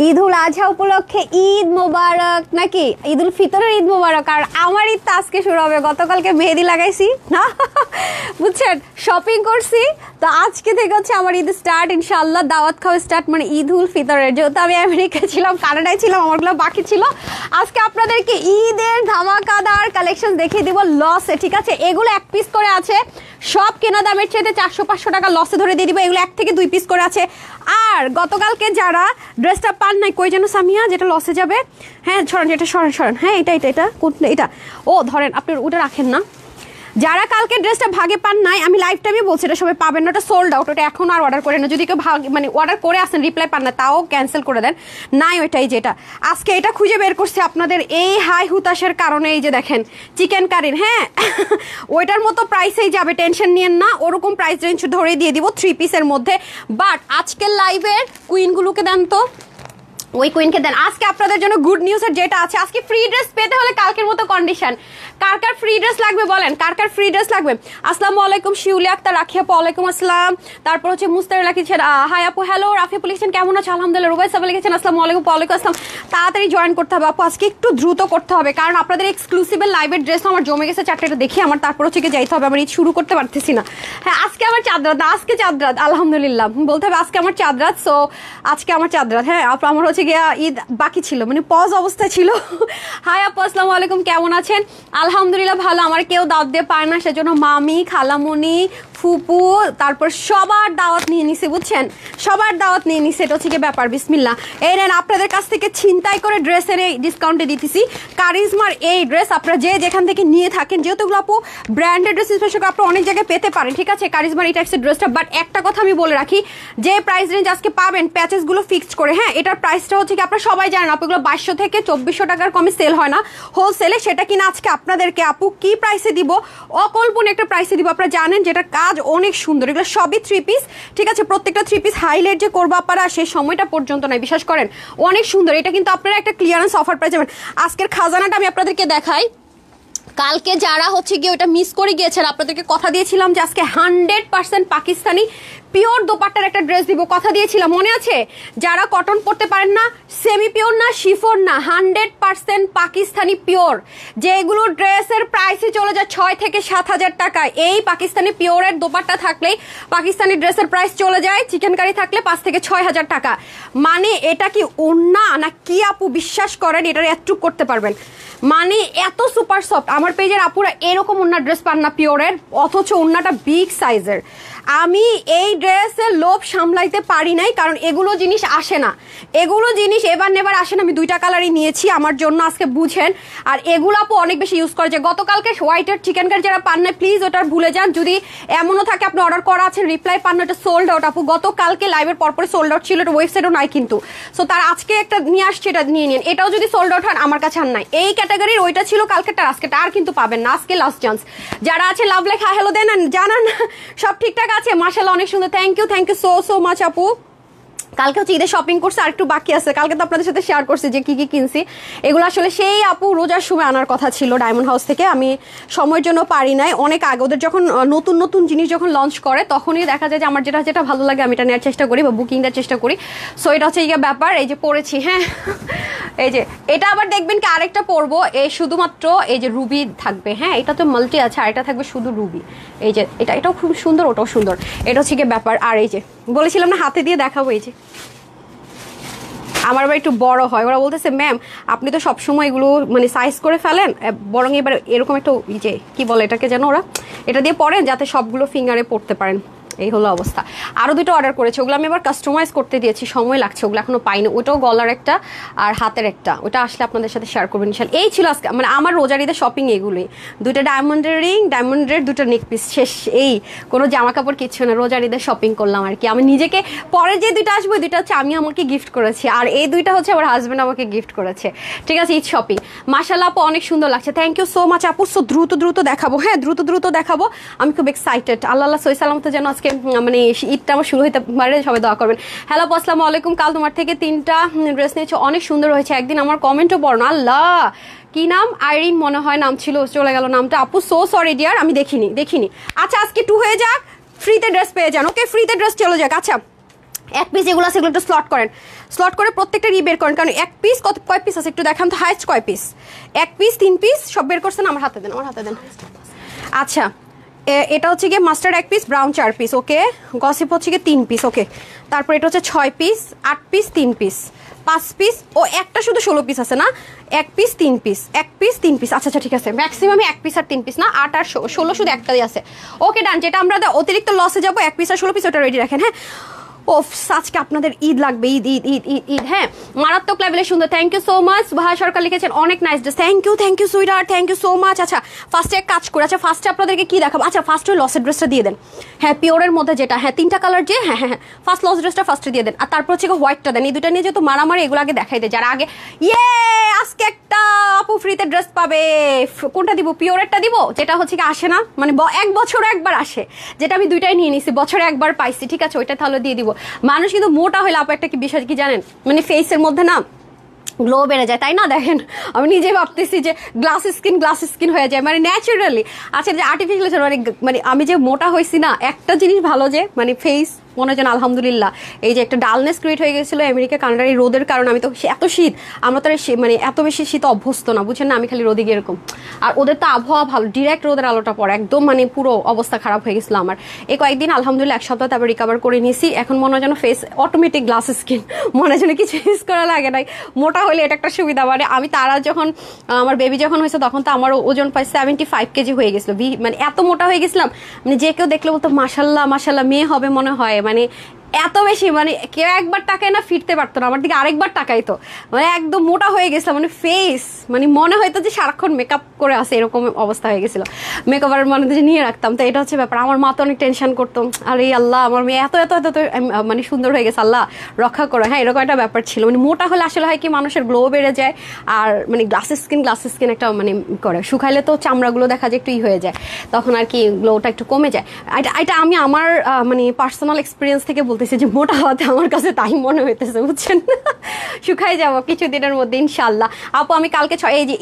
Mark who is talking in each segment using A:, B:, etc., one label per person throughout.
A: ঈদুল আজহা উপলক্ষে ঈদ মোবারক নাকি ঈদুল ফিতরের ঈদ মোবারক। আর আমার ঈদ তো আজকে শুরু হবে, গতকালকে মেহেদি লাগাইছি না বুঝছেন, শপিং করছি, তো আজকে থেকে হচ্ছে আমার ঈদ স্টার্ট ইনশাআল্লাহ। দাওয়াত খাওয়া স্টার্ট, মানে ঈদুল ফিতরের। যেহেতু আমি আমেরিকায় ছিলাম, কানাডায় ছিলাম, আমারগুলো বাকি ছিল। আজকে আপনাদেরকে ঈদের ধামাকাদার কালেকশন দেখিয়ে দিব লসে, ঠিক আছে? এগুলো এক পিস করে আছে, সব কেনা দামের চাইতে 400-500 টাকা লসে ধরে দিয়ে দিব। এগুলো 1 থেকে 2 পিস করে আছে। আর গতকালকে যারা ড্রেসটা পান নাই, কই যেন সামিয়া, যেটা লসে যাবে, হ্যাঁ সরেন, এটা সরেন সরেন, হ্যাঁ এটা এটা এটা কোনটা, এটা ও ধরেন, আপনি ওটা রাখেন না। যারা কালকে ড্রেসটা ভাগে পান নাই, আমি লাইভ টাইমে বলছি এটা সবাই পাবেন না, ওটা সোল্ড আউট, ওটা এখন আর অর্ডার করে না। যদি কেউ মানে অর্ডার করে আসেন রিপ্লাই পান না, তাও ক্যান্সেল করে দেন, নাই ওইটাই যেটা আজকে এটা খুঁজে বের করছি আপনাদের এই হাই হুতাশের কারণে। এই যে দেখেন চিকেন কারির, হ্যাঁ ওইটার মতো প্রাইসেই যাবে, টেনশন নিয়েন না, ওরকম প্রাইস রেঞ্জ ধরে দিয়ে দিব 3 পিসের মধ্যে। বাট আজকের লাইভের কুইনগুলোকে দেন তো, ওই কুইনকে দেন। আজকে আপনাদের জন্য গুড নিউজের যেটা আছে, আজকে ফ্রি ড্রেস পেতে হলে কালকের মতো কন্ডিশন। কার কার ফ্রি ড্রেস লাগবে বলেন, কার কার ফ্রি ড্রেস লাগবে? আসসালামু আলাইকুম শিউলি আক্তার, রাখি আপু ওয়ালাইকুম আসসালাম। তারপর হচ্ছে মুস্তারিলা লিখেছেন হাই আপু, হ্যালো রাফিয়া লিখেছেন কেমন আছে আলহামদুলিল্লাহ। রুবাই সাবা লিখেছেন আসসালামু আলাইকুম ওয়ালাইকুম আসসালাম। তাড়াতাড়ি জয়েন করতে হবে আপু, আজকে একটু দ্রুত করতে হবে, কারণ আপনাদের এক্সক্লুসিভের লাইভের ড্রেস আমার জমে গেছে 4টা দেখি আমার, তারপর হচ্ছে যাইতে হবে, আমার ঈদ শুরু করতে পারতেছি না। হ্যাঁ আজকে আমার চাঁদরাত, আজকে চাঁদরাত আলহামদুলিল্লাহ বলতে হবে, আজকে আমার চাঁদরাত। সো আজকে আমার চাঁদরাত, হ্যাঁ আমার হচ্ছে গিয়া ঈদ বাকি ছিল, মানে পজ অবস্থায় ছিল। হাই আপু আসসালামু আলাইকুম, কেমন আছেন? আলহামদুলিল্লাহ ভালো। আমার কেউ দাওয়াত দিয়ে পায় না, সেজন্য মামি, খালামুনি, ফুপু, তারপর সবার দাওয়াত নিয়ে নিছে, বুঝছেন, সবার দাওয়াত নিয়ে নিছে। এটা হচ্ছে কি ব্যাপার। বিসমিল্লাহ, এই নেন আপনাদের কাছ থেকে ছিনতাই করে ড্রেসের এই ডিসকাউন্টে দিতেছি কারিজমার এই ড্রেস। আপনারা যে যেখান থেকে নিয়ে থাকেন, যেহেতু এগুলো আপু ব্র্যান্ডেড ড্রেস, স্পেশাল আপনারা অনেক জায়গায় পেতে পারেন, ঠিক আছে? কারিজমার এই টাইপসের ড্রেসটা। বাট একটা কথা আমি বলে রাখি, যে প্রাইস রেঞ্জ আজকে পাবেন প্যাচেসগুলো ফিক্সড করে, হ্যাঁ এটার প্রাইসটা হচ্ছে কি আপনারা সবাই জানেন, আপু এগুলো 2200 থেকে 2400 টাকার কমে সেল হয় না হোলসেলে। সেটা কিনা আজকে আপনাদেরকে আপু কি প্রাইসে দিব, অকল্পনীয় একটা প্রাইসে দিব। আপনারা জানেন যেটা কাজ অনেক সুন্দর, এগুলো সবই 3 পিস, ঠিক আছে? প্রত্যেকটা 3 পিস হাইলাইট যে করবো আপনারা সেই সময়টা পর্যন্ত নয়, বিশ্বাস করেন অনেক সুন্দর। এটা কিন্তু আপনারা একটা ক্লিয়ারেন্স অফার পেয়ে যাবেন। আজকের খাজানাটা আমি আপনাদেরকে দেখাই। কালকে যারা হচ্ছে গিয়ে ওটা মিস করে গিয়েছেন, আপনাদেরকে কথা দিয়েছিলাম যে আজকে 100% পাকিস্তানি পিওর দোপাট্টার একটা ড্রেস দিব, কথা দিয়েছিলাম, মনে আছে? যারা কটন পরতে পারেন না, সেমি পিওর না, শিফন না, 100% পাকিস্তানি পিওর, যেগুলো ড্রেসের প্রাইসে চলে যায় 6 থেকে 7,000 টাকা। এই পাকিস্তানি পিওরের দোপাট্টা থাকলেই পাকিস্তানি ড্রেসের প্রাইস চলে যায় চিকেন কারি থাকলে 5 থেকে 6,000 টাকা। মানে এটা কি ওন্না না কি আপু? বিশ্বাস করেন এটার এতটুক করতে পারবেন, মানে এত সুপার সফট। আমার পেজের আপুরা এরকম ওন্না ড্রেস পান না পিওরের, অথচ ওন্নাটা বিগ সাইজের। আমি এই ড্রেসের লোভ সামলাইতে পারি নাই, কারণ এগুলো জিনিস আসে না, এগুলো জিনিস এবার নেবার আসে না। আমি 2টা কালারই নিয়েছি আমার জন্য, আজকে বুঝেন। আর এগুলো আপু অনেক বেশি ইউজ করে, যে গতকালকে হোয়াইটের চিকেন কারি যারা পান না প্লিজ ওটার ভুলে যান। যদি এমনও থাকে আপনি অর্ডার করা আছেন রিপ্লাই পান না, ওটা সোল্ড আউট আপু, গতকালকে লাইভের পরপরে সোল্ড আউট ছিল, এটা ওয়েবসাইটও নাই কিন্তু। সো তার আজকে একটা নিয়ে আসছে, এটা নিয়ে নিন। এটাও যদি সোল্ড আউট হয় আমার কাছে আর নাই এই ক্যাটাগরির, ওইটা ছিল কালকেটা, আজকেটা আর কিন্তু পাবেন না, আজকে লাস্ট চান্স। যারা আছে লাভ লেখা হ্যালো দেন, জানান সব ঠিকঠাক আছে মাশাআল্লাহ, অনেক সুন্দর। থ্যাংক ইউ সো মাচ আপু। কালকে হচ্ছে ঈদের শপিং করছে, আর একটু বাকি আছে, কালকে তো আপনাদের সাথে শেয়ার করছি যে কি কি কিনছি। এগুলো আসলে সেই আপু রোজার সময় আনার কথা ছিল ডায়মন্ড হাউস থেকে, আমি সময়ের জন্য পারি নাই। অনেক আগে ওদের যখন নতুন নতুন জিনিস যখন লঞ্চ করে, তখনই দেখা যায় যে আমার যেটা যেটা ভালো লাগে আমি এটা নেওয়ার চেষ্টা করি বা বুকিং দেওয়ার চেষ্টা করি। সো এটা হচ্ছে এই ব্যাপার। এই যে পড়েছি, হ্যাঁ এই যে এটা আবার দেখবেন কি আরেকটা পরবো, এই শুধুমাত্র এই যে রুবি থাকবে, হ্যাঁ এটা তো মাল্টি আছে, আর এটা থাকবে শুধু রুবি। এই যে এটাও খুব সুন্দর, ওটাও সুন্দর, এটা হচ্ছে গিয়ে ব্যাপার। আর এই যে বলেছিলাম না হাতে দিয়ে দেখাবো, এই যে আমার আবার একটু বড় হয়, ওরা বলতেছে ম্যাম আপনি তো সবসময় এগুলো মানে সাইজ করে ফেলেন, বরং এবার এরকম একটা যে কি বলে এটাকে যেন, ওরা এটা দিয়ে পরেন যাতে সবগুলো ফিঙ্গারে পড়তে পারেন। এই হলো অবস্থা। আরো 2টো অর্ডার করেছে, ওগুলো আমি এবার কাস্টমাইজ করতে দিয়েছি, সময় লাগছে, ওগুলো এখনো পাইনি। ওটাও গলার একটা আর হাতের একটা, ওটা আসলে আপনাদের সাথে শেয়ার করবেন ইনশাআল্লাহ। এই ছিল আজকে মানে আমার রোজার ঈদের শপিং, এগুলোই। 2টা ডায়মন্ডের রিং, ডায়মন্ডের 2টা নেক পিস, শেষ। এই কোনো জামা কাপড় কিচ্ছু না, রোজার ঈদের শপিং করলাম আর কি। আমি নিজেকে পরে যে 2টা আসবো, 2টা হচ্ছে আমি আমাকে গিফট করেছি, আর এই 2টা হচ্ছে আমার হাজবেন্ড আমাকে গিফট করেছে, ঠিক আছে? ঈদ শপিং মাশাআল্লাহ আপু অনেক সুন্দর লাগছে, থ্যাংক ইউ সো মাচ আপু। সো দ্রুত দেখাবো, হ্যাঁ দ্রুত দেখাবো, আমি খুব এক্সাইটেড। আল্লাহ সহি সালামত যেন আজকে মানে ঈদটা আমার শুরু হইতে পারে, সবাই দোয়া করবেন। হ্যালো আসসালামু আলাইকুম, কাল তোমার থেকে 3টা ড্রেস নিয়েছো, অনেক সুন্দর হয়েছে, একদিন আমার কমেন্টও পড়ো না। আল্লাহ কি নাম, আইরিন মনে হয় নাম ছিল, চলে গেল নামটা আপু, সো সরি ডিয়ার, আমি দেখিনি। আচ্ছা আজকে 2 হয়ে যাক, ফ্রিতে ড্রেস পেয়ে যান, ওকে ফ্রিতে ড্রেস চলে যাক। আচ্ছা এক পিস যেগুলো আছে এগুলো একটু স্লট করেন, স্লট করে প্রত্যেকটা বের করেন, কারণ এক পিস কয় পিস আছে একটু দেখান তো, হাইস্ট কয় পিস, এক পিস 3 পিস সব বের করছেন, আমার হাতে দেন, আমার হাতে দেন। আচ্ছা এটা হচ্ছে গিয়ে মাস্টার্ড 1 পিস, ব্রাউন 4 পিস, ওকে, গসিপ হচ্ছে গিয়ে 3 পিস, ওকে, তারপর এটা হচ্ছে 6 পিস, 8 পিস, 3 পিস, 5 পিস, ও একটা শুধু 16 পিস আছে না, 1 পিস 3 পিস, 1 পিস 3 পিস, আচ্ছা আচ্ছা ঠিক আছে, ম্যাক্সিমাম 1 পিস আর 3 পিস না, 8 আর 16 শুধু একটাই আছে, ওকে ডান। যেটা আমরা অতিরিক্ত লসে যাবো 1 পিস আর 16 পিস, ওটা রেডি রাখেন, হ্যাঁ। ওফ আজকে আপনাদের ঈদ লাগবে, ঈদ ঈদ ঈদ ঈদ ঈদ, হ্যাঁ, মারাত্মক লেভেলে সুন্দর, থ্যাংক ইউ সো মাচ। ভাই সরকার লিখেছেন অনেক nice dress, thank you sweetheart, thank you so much. আচ্ছা ফার্স্টে এক কাজ করে, আচ্ছা ফার্স্টে আপনাদেরকে কি দেখাবো, আচ্ছা ফার্স্ট ওই লসের ড্রেসটা দিয়ে দেন, হ্যাঁ পিওরের মধ্যে যেটা, হ্যাঁ 3টা কালার যে, হ্যাঁ হ্যাঁ হ্যাঁ, ফার্স্ট লস ড্রেসটা ফার্স্টে দিয়ে দেন, আর তারপর হচ্ছে হোয়াইটটা দেন, এই দুটা নিয়ে যেহেতু মারামারি এগুলো আগে দেখাই দেয়, যারা আগে ইয়ে আজকে একটা আপু ফ্রিতে ড্রেস পাবে, কোনটা দিব, পিওরেরটা দিব, যেটা হচ্ছে কি আসে না, মানে 1 বছরে একবার আসে, যেটা আমি 2টাই নিয়ে নিছি, বছরে একবার পাইছি, ঠিক আছে ওইটা তাহলে দিয়ে দিব। মানুষ কিন্তু মোটা হইলে আপু একটা কি বিষয় কি জানেন, মানে ফেসের মধ্যে না গ্লো বেড়ে যায়, তাই না? দেখেন আমি নিজে ভাবতেছি যে গ্লাস স্কিন হয়ে যায়, মানে ন্যাচারালি। আচ্ছা যে আর্টিফিশিয়াল মানে আমি যে মোটা হয়েছি না, একটা জিনিস ভালো যে মানে ফেস মনে হয় আলহামদুলিল্লাহ, এই যে একটা ডালনেস ক্রিয়েট হয়ে গেছিলো আমেরিকা কানাডার এই রোদের কারণে, আমি তো এত শীত, আমরা তো মানে এত বেশি শীত অভ্যস্ত না, বুঝছেন না, আমি খালি রোদে গিয়ে এরকম, আর ওদের তো আবহাওয়া ভালো, ডিরেক্ট রোদের আলোটা পড়ে, একদম মানে পুরো অবস্থা খারাপ হয়ে গেছিলো আমার। এই কয়েকদিন আলহামদুলিল্লাহ 1 সপ্তাহ তারপর রিকভার করে নিয়েছি, এখন মনে হয় যেন ফেস অটোমেটিক গ্লাস স্কিন, মনে হয় যেন কিছু ইউজ করা লাগে নাই। মোটা হলে এটা একটা সুবিধা, মানে আমি তারা যখন আমার বেবি যখন হয়েছে তখন তো আমার ওজন প্রায় 75 কেজি হয়ে গেছিলো, মানে এত মোটা হয়ে গেছিলাম, মানে যে কেউ দেখলে বলতো মাশাল্লাহ মাশাল্লাহ মেয়ে হবে মনে হয়, মানে এত বেশি, মানে কেউ একবার টাকায় না ফিরতে পারতো না, আমার দিকে আরেকবার টাকাইতো, মানে একদম মোটা হয়ে গেছিলাম, মানে ফেস মানে মনে হয়তো যে সারাক্ষণ মেকআপ করে আসে, এরকম অবস্থা হয়ে গেছিল, মেকআপের মনে যে নিয়ে রাখতাম। তো এটা হচ্ছে ব্যাপার, আমার মা তো অনেক টেনশন করতো, আর এই আল্লাহ আমার মেয়ে এত এত এত মানে সুন্দর হয়ে গেছে, আল্লাহ রক্ষা করো, হ্যাঁ এরকম একটা ব্যাপার ছিল। মানে মোটা হলে আসলে হয় কি মানুষের গ্লো বেড়ে যায়, আর মানে গ্লাস স্কিন একটা মানে করে, শুকাইলে তো চামড়াগুলো দেখা যায় একটু হয়ে যায়, তখন আর কি গ্লোটা একটু কমে যায়। এটা আমি আমার মানে পার্সোনাল এক্সপিরিয়েন্স থেকে বলতেছি যে মোটা হওয়াতে আমার কাছে তাই মনে হইতেছে, বুঝছেন, শুকাই যাবো কিছুদিনের মধ্যে ইনশাল্লাহ। আপু আমি কালকে এই যে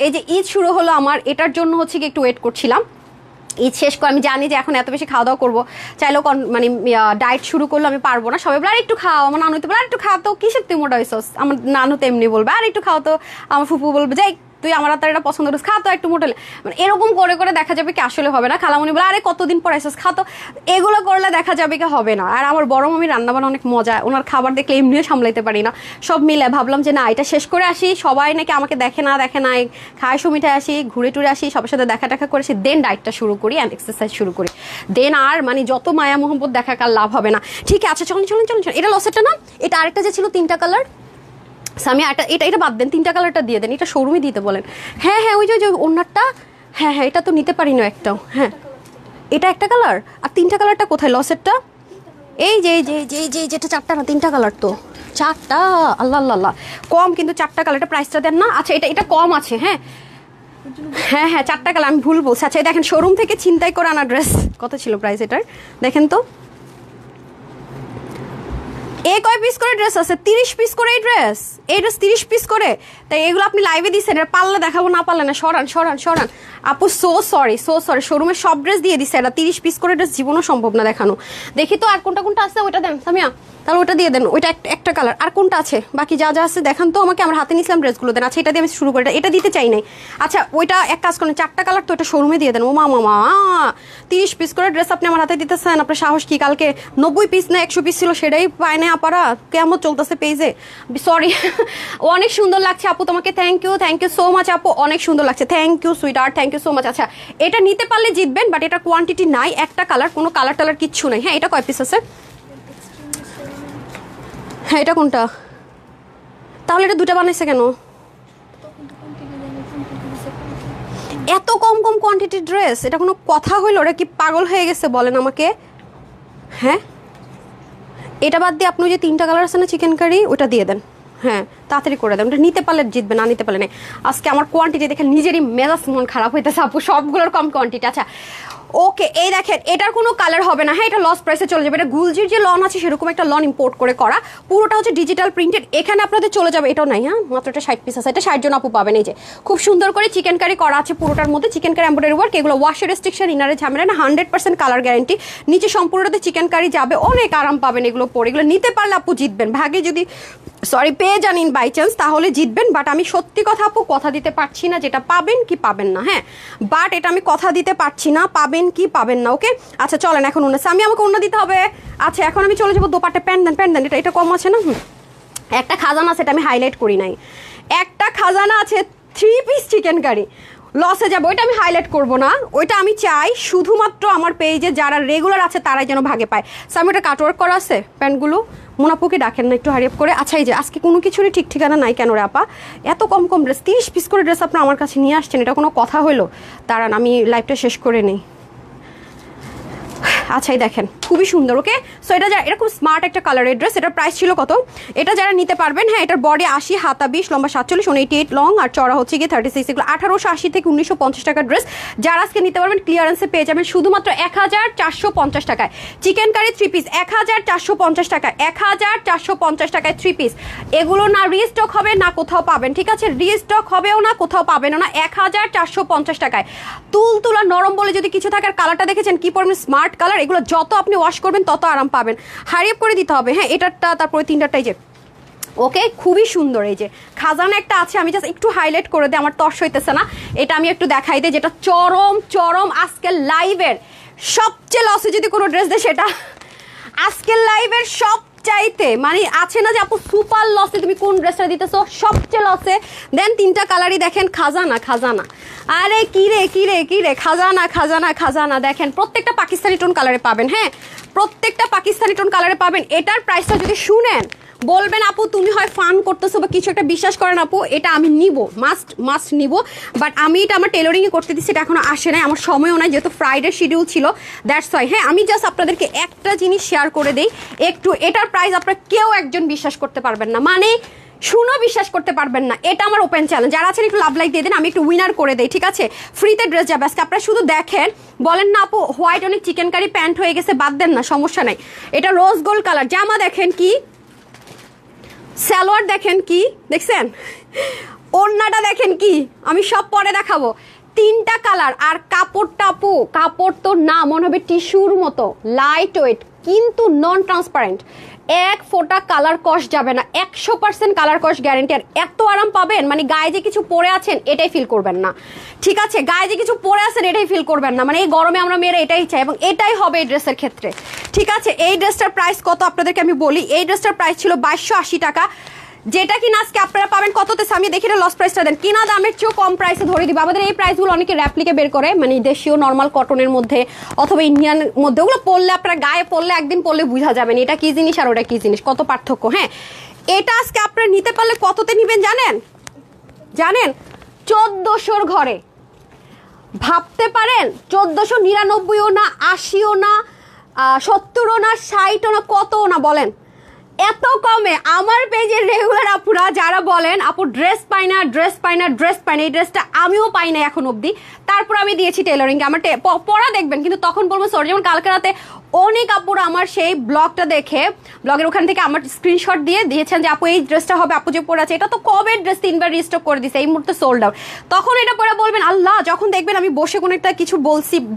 A: এই যে ঈদ শুরু হলো আমার, এটার জন্য হচ্ছে কি একটু ওয়েট করছিলাম, ঈদ শেষ করে আমি জানি যে এখন এত বেশি খাওয়া দাওয়া করবো, চাইলেও মানে ডায়েট শুরু করলে আমি পারবো না, সবাই বলে আর একটু খাও, আমার নানু তো বলে আর একটু খাও তো, কিসের তুই মোটা হয়েছস, আমার নানু তো এমনি বলবে আর একটু খাও তো, আমার ফুপু বলবে যাই তুই আমার হাতে এটা পছন্দ করিস, খা তো একটু মোটালে, মানে এরকম করে করে দেখা যাবে কি আসলে হবে না। খালামণি বলে আরে কতদিন পর আসছিস খা তো, এগুলো করলে দেখা যাবে কি হবে না। আর আমার বড় মামির রান্নাবান্না অনেক মজা, ওনার খাবার দেখলে এমনিও সামলাইতে পারি না, সব মিলে ভাবলাম যে না এটা শেষ করে আসি, সবাই নাকি আমাকে দেখে না খায় সুমিঠায় আসি, ঘুরে টুরে আসি, সবার সাথে দেখা করেছি, দেন ডায়েটটা শুরু করি অ্যান্ড এক্সারসাইজ শুরু করি, দেন আর মানে যত মায়া মোহাম্মত দেখা কার লাভ হবে না। ঠিক আছে চলুন, এটা লসেরটা না, এটা আরেকটা যে ছিল 3টা কালার, আমি এটা বাদ দেন, 3টা কালারটা দিয়ে দেন, এটা শোরুমে দিতে বলেন। হ্যাঁ হ্যাঁ ওই যে ওনারটা, হ্যাঁ হ্যাঁ এটা তো নিতে পারি না একটাও, হ্যাঁ এটা একটা কালার, আর 3টা কালারটা কোথায় লসেরটা, এই যে যেটা 4টা না 3টা কালার তো 4টা, আল্লাহ আল্লাহ কম কিন্তু 4টা কালার, এটা প্রাইসটা দেন না। আচ্ছা এটা কম আছে, হ্যাঁ হ্যাঁ হ্যাঁ 4টা কালার আমি ভুল বলছি। আচ্ছা দেখেন শোরুম থেকে ছিনতাই করে আনা ড্রেস, কত ছিল প্রাইস এটার দেখেন তো, কয় পিস করে ড্রেস আছে, 30 পিস করে এই ড্রেস 30 পিস করে, তাই এগুলো আপনি লাইভে দিচ্ছেন, এটা পারলে দেখাবো না পারলে না, সরান আপু, সো সরি শোরুমের সব ড্রেস দিয়ে দিচ্ছে, এটা 30 পিস করে ড্রেস জীবনও সম্ভব না দেখানো। দেখি তো আর কোনটা আছে, ওইটা দেন সামিয়া, তাহলে ওটা দিয়ে দেন, ওইটা একটা কালার, আর কোনটা আছে বাকি যা আছে দেখান তো আমাকে, আমার হাতে নিয়েছিলাম ড্রেসগুলো দেন। আচ্ছা এটা দিয়ে আমি শুরু করি, এটা দিতে চাই নাই। আচ্ছা ওইটা এক কাজ করেন, 4টা কালার তো, এটা শোরুমে দিয়ে দেন। ও মামা 30 পিস করে ড্রেস আপনি আমার হাতে দিতেছেন, আপনার সাহস কি? কালকে 90 পিস না 100 পিস ছিল, সেটাই পায় না আপারা, কেমন চলতেছে পেজে, সরি। অনেক সুন্দর লাগছে আপু, তোমাকে থ্যাংক ইউ সো মাচ আপু, অনেক সুন্দর লাগছে, thank you sweetheart, thank you so much. আচ্ছা এটা নিতে পারলে জিতবেন, বাট এটা কোয়ান্টিটি নাই, একটা কালার, কোনো কালার টালার কিচ্ছু নাই। হ্যাঁ এটা কয় পিস আছে, হ্যাঁ এটা কোনটা, তাহলে এটা 2টা বানাইছে কেন, এত কম কোয়ান্টিটির ড্রেস, এটা কোনো কথা হইলো? ওরা কি পাগল হয়ে গেছে বলেন আমাকে? হ্যাঁ এটা বাদ দিয়ে আপনি যে 3টা কালার আছে না চিকেন কারি, ওটা দিয়ে দেন, হ্যাঁ তাড়াতাড়ি করে দেন, ওটা নিতে পারলে জিতবে, না নিতে পারলে নেই। আজকে আমার কোয়ান্টিটি দেখে নিজেরই মেজাজ মন খারাপ হইতেছে আপু, সবগুলোর কম কোয়ান্টিটি। আচ্ছা ওকে, এই দেখেন এটার কোনো কালার হবে না, হ্যাঁ এটা লস প্রাইসে চলে যাবে। এটা গুলজির যে লন আছে সেরকম একটা লন ইম্পোর্ট করে করা, পুরোটা হচ্ছে ডিজিটাল প্রিন্টেড। এখানে আপনাদের চলে যাবে, এটাও নাই, হ্যাঁ মাত্র এটা 60 পিস আছে, এটা 60 জন আপু পাবেন। এই যে খুব সুন্দর করে চিকেন কারি করা আছে পুরোটার মধ্যে, চিকেন কারি এমব্রয়ডারি ওয়ার্ক, এগুলো ওয়াশের রেস্ট্রিকশন ইনারে ঝামেলা না, 100% কালার গ্যারান্টি। নিচে সম্পূর্ণটাতে চিকেন কারি যাবে, অনেক আরাম পাবেন এগুলো পরে। এগুলো নিতে পারলে আপু জিতবেন, ভাগে যদি পেয়ে জানিন বাই চান্স তাহলে জিতবেন। বাট আমি সত্যি কথা আপু কথা দিতে পারছি না যেটা পাবেন কি পাবেন না, হ্যাঁ বাট এটা আমি কথা দিতে পারছি না পাবেন কি পাবেন না। ওকে আচ্ছা চলেন এখন অন্য আমি আমাকে অন্য দিতে হবে। আচ্ছা এখন আমি চলে যাবো দোপাট্টা, প্যান্ট দেন এটা কম আছে না, একটা খাজানা আছে, এটা আমি হাইলাইট করি নাই, একটা খাজানা আছে 3 পিস চিকেন কারি, লসে যাবো, ওইটা আমি হাইলাইট করব না। ওইটা আমি চাই শুধুমাত্র আমার পেজে যারা রেগুলার আছে তারাই যেন ভাগে পায়। আমি ওটা কাটওয়ার্ক করা আছে প্যান্টগুলো, মোনাপুকে ডাকেন না একটু হারিয়ে করে। আচ্ছা এই যে আজকে কোনো কিছুরই ঠিক ঠিকানা নাই কেন রে আপা, এত কম ড্রেস, 30 পিস করে ড্রেস আপনার আমার কাছে নিয়ে আসছেন, এটা কোনো কথা হলো? দাঁড়ান আমি লাইভটা শেষ করে নেই। আচ্ছা এই দেখেন খুবই সুন্দর। ওকে সো এটা যা এরকম স্মার্ট একটা কালারের ড্রেস, এটার প্রাইস ছিল কত? এটা যারা নিতে পারবেন, হ্যাঁ এটার বডি 80, হাতা 20, লম্বা 47, 188 লং আর চড়া হচ্ছে গিয়ে 36। এগুলো 1880 থেকে 1950 টাকার ড্রেস। যারা আজকে নিতে পারবেন ক্লিয়ারেন্সে পেয়ে যাবেন শুধুমাত্র 1450 টাকায়। চিকেন কারি 3 পিস 1450 টাকা, 1450 টাকায় 3 পিস। এগুলো না রিস্টক হবে না কোথাও পাবেন, ঠিক আছে রিস্টক হবেও না কোথাও পাবেনও না, 1450 টাকায়। তুলতুলা নরম বলে যদি কিছু থাকার কালারটা দেখেছেন কি পরিমাণ স্মার্ট কালার, এগুলো যত আপনি ওয়াশ করবেন তত আরাম পাবেন। হারিয়ে করে দিতে হবে, হ্যাঁ এটারটা তারপরে 3টাই যে ওকে খুবই সুন্দর। এই যে খাজানা একটা আছে, আমি জাস্ট একটু হাইলাইট করে দিই, আমার তর্স হইতেছে না, এটা আমি একটু দেখাই দিই, যেটা চরম আজকের লাইভের সবচেয়ে লসে যদি কোনো ড্রেস দেয় সেটা আজকের লাইভের চাইতে মানে আছে না যে আপু সুপার লসে তুমি কোন ড্রেসটা দিতেছো, সবচেয়ে লসে। দেন 3টা কালারই দেখেন, খাজানা আরে কিরে খাজানা দেখেন, প্রত্যেকটা পাকিস্তানি টোন কালারে পাবেন, হ্যাঁ প্রত্যেকটা পাকিস্তানি টোন কালারে পাবেন। এটার প্রাইসটা যদি শুনেন বলবেন আপু তুমি হয় ফান করতেছো বা কিছু একটা, বিশ্বাস করেন আপু এটা আমি নিব, মাস্ট নিব। বাট আমি এটা আমার টেলরিংয়ে করতে দিচ্ছি, এটা এখনো আসে নাই, আমার সময়ও নাই, যেহেতু ফ্রাইডে শিডিউল ছিল দ্যাটস ওয়াই। হ্যাঁ আমি জাস্ট আপনাদেরকে একটা জিনিস শেয়ার করে দেই একটু, এটার প্রাইস আপনারা কেউ একজন বিশ্বাস করতে পারবেন না, মানে শুনো বিশ্বাস করতে পারবেন না, এটা আমার ওপেন চ্যালেঞ্জ। যারা আছেন একটু লাভ লাইক দিয়ে দিন, আমি একটু উইনার করে দেই, ঠিক আছে ফ্রিতে ড্রেস যাবে আজকে। আপনারা শুধু দেখেন, বলেন না আপু হোয়াইট অনেক চিকেন কারি প্যান্ট হয়ে গেছে, বাদ দেন না সমস্যা নাই। এটা রোজ গোল্ড কালার, জামা দেখেন কি, সালোয়ার দেখেন কি, দেখছেন ওড়নাটা দেখেন কি, আমি সব পরে দেখাবো। 3টা কালার, আর কাপড়টা আপু কাপড় তো না মনে হবে টিস্যুর মতো লাইট ওয়েট, কিন্তু নন ট্রান্সপারেন্ট, 1 ফোঁটা কালার কস যাবে না, 100% কালার কস গ্যারেন্টি। আর এত আরাম পাবেন মানে গায়ে যে কিছু পরে আছেন এটাই ফিল করবেন না, ঠিক আছে গায়ে যে কিছু পরে আছেন এটাই ফিল করবেন না, মানে এই গরমে আমরা মেয়েরা এটাই চাই এবং এটাই হবে এই ড্রেসের ক্ষেত্রে, ঠিক আছে। এই ড্রেসটার প্রাইস কত আপনাদেরকে আমি বলি, এই ড্রেসটার প্রাইস ছিল 2280 টাকা, যেটা কিনা আজকে আপনারা পাবেন কততে? আমি দেখি লস প্রাইসটা দেন, কিনা দামের চেয়েও কম প্রাইসে ধরে দিব। আমাদের এই প্রাইসগুলো অনেকে র্যাপ্লিকে বের করে, মানে দেশীয় নর্মাল কটনের মধ্যে অথবা ইন্ডিয়ান মধ্যে, ওগুলো পরলে আপনারা গায়ে পরলে একদিন পরলে বোঝা যাবেন এটা কি জিনিস আর ওটা কি জিনিস, কত পার্থক্য। হ্যাঁ এটা আজকে আপনারা নিতে পারলে কততে নিবেন জানেন 1400 ঘরে, ভাবতে পারেন 1499ও না, 80ও না, 70ও না, 60ও না, কতও না বলেন, এত কমে আমার পেজের রেগুলার আপুরা যারা বলেন আপু ড্রেস পাই না, এই ড্রেসটা আমিও পাই না এখন অবধি, তারপর আমি দিয়েছি টেলারিং, আমার পড়া দেখবেন, কিন্তু তখন বলবো সরি। যেমন কালকে রাতে অনেক আপুরা আমার সেই ব্লগটা দেখে, ব্লগের ওখান থেকে আমার স্ক্রিনশট দিয়ে দিয়েছেন যে আপু এই ড্রেসটা হবে, আপু যে পরে আছে এটা তো কবে ড্রেস 3বার রিস্টক করে দিছে, এই মুহূর্তে সোল্ড আউট। তখন এটা পরে বলবেন আল্লাহ, যখন দেখবেন আমি বসে কোনো একটা কিছু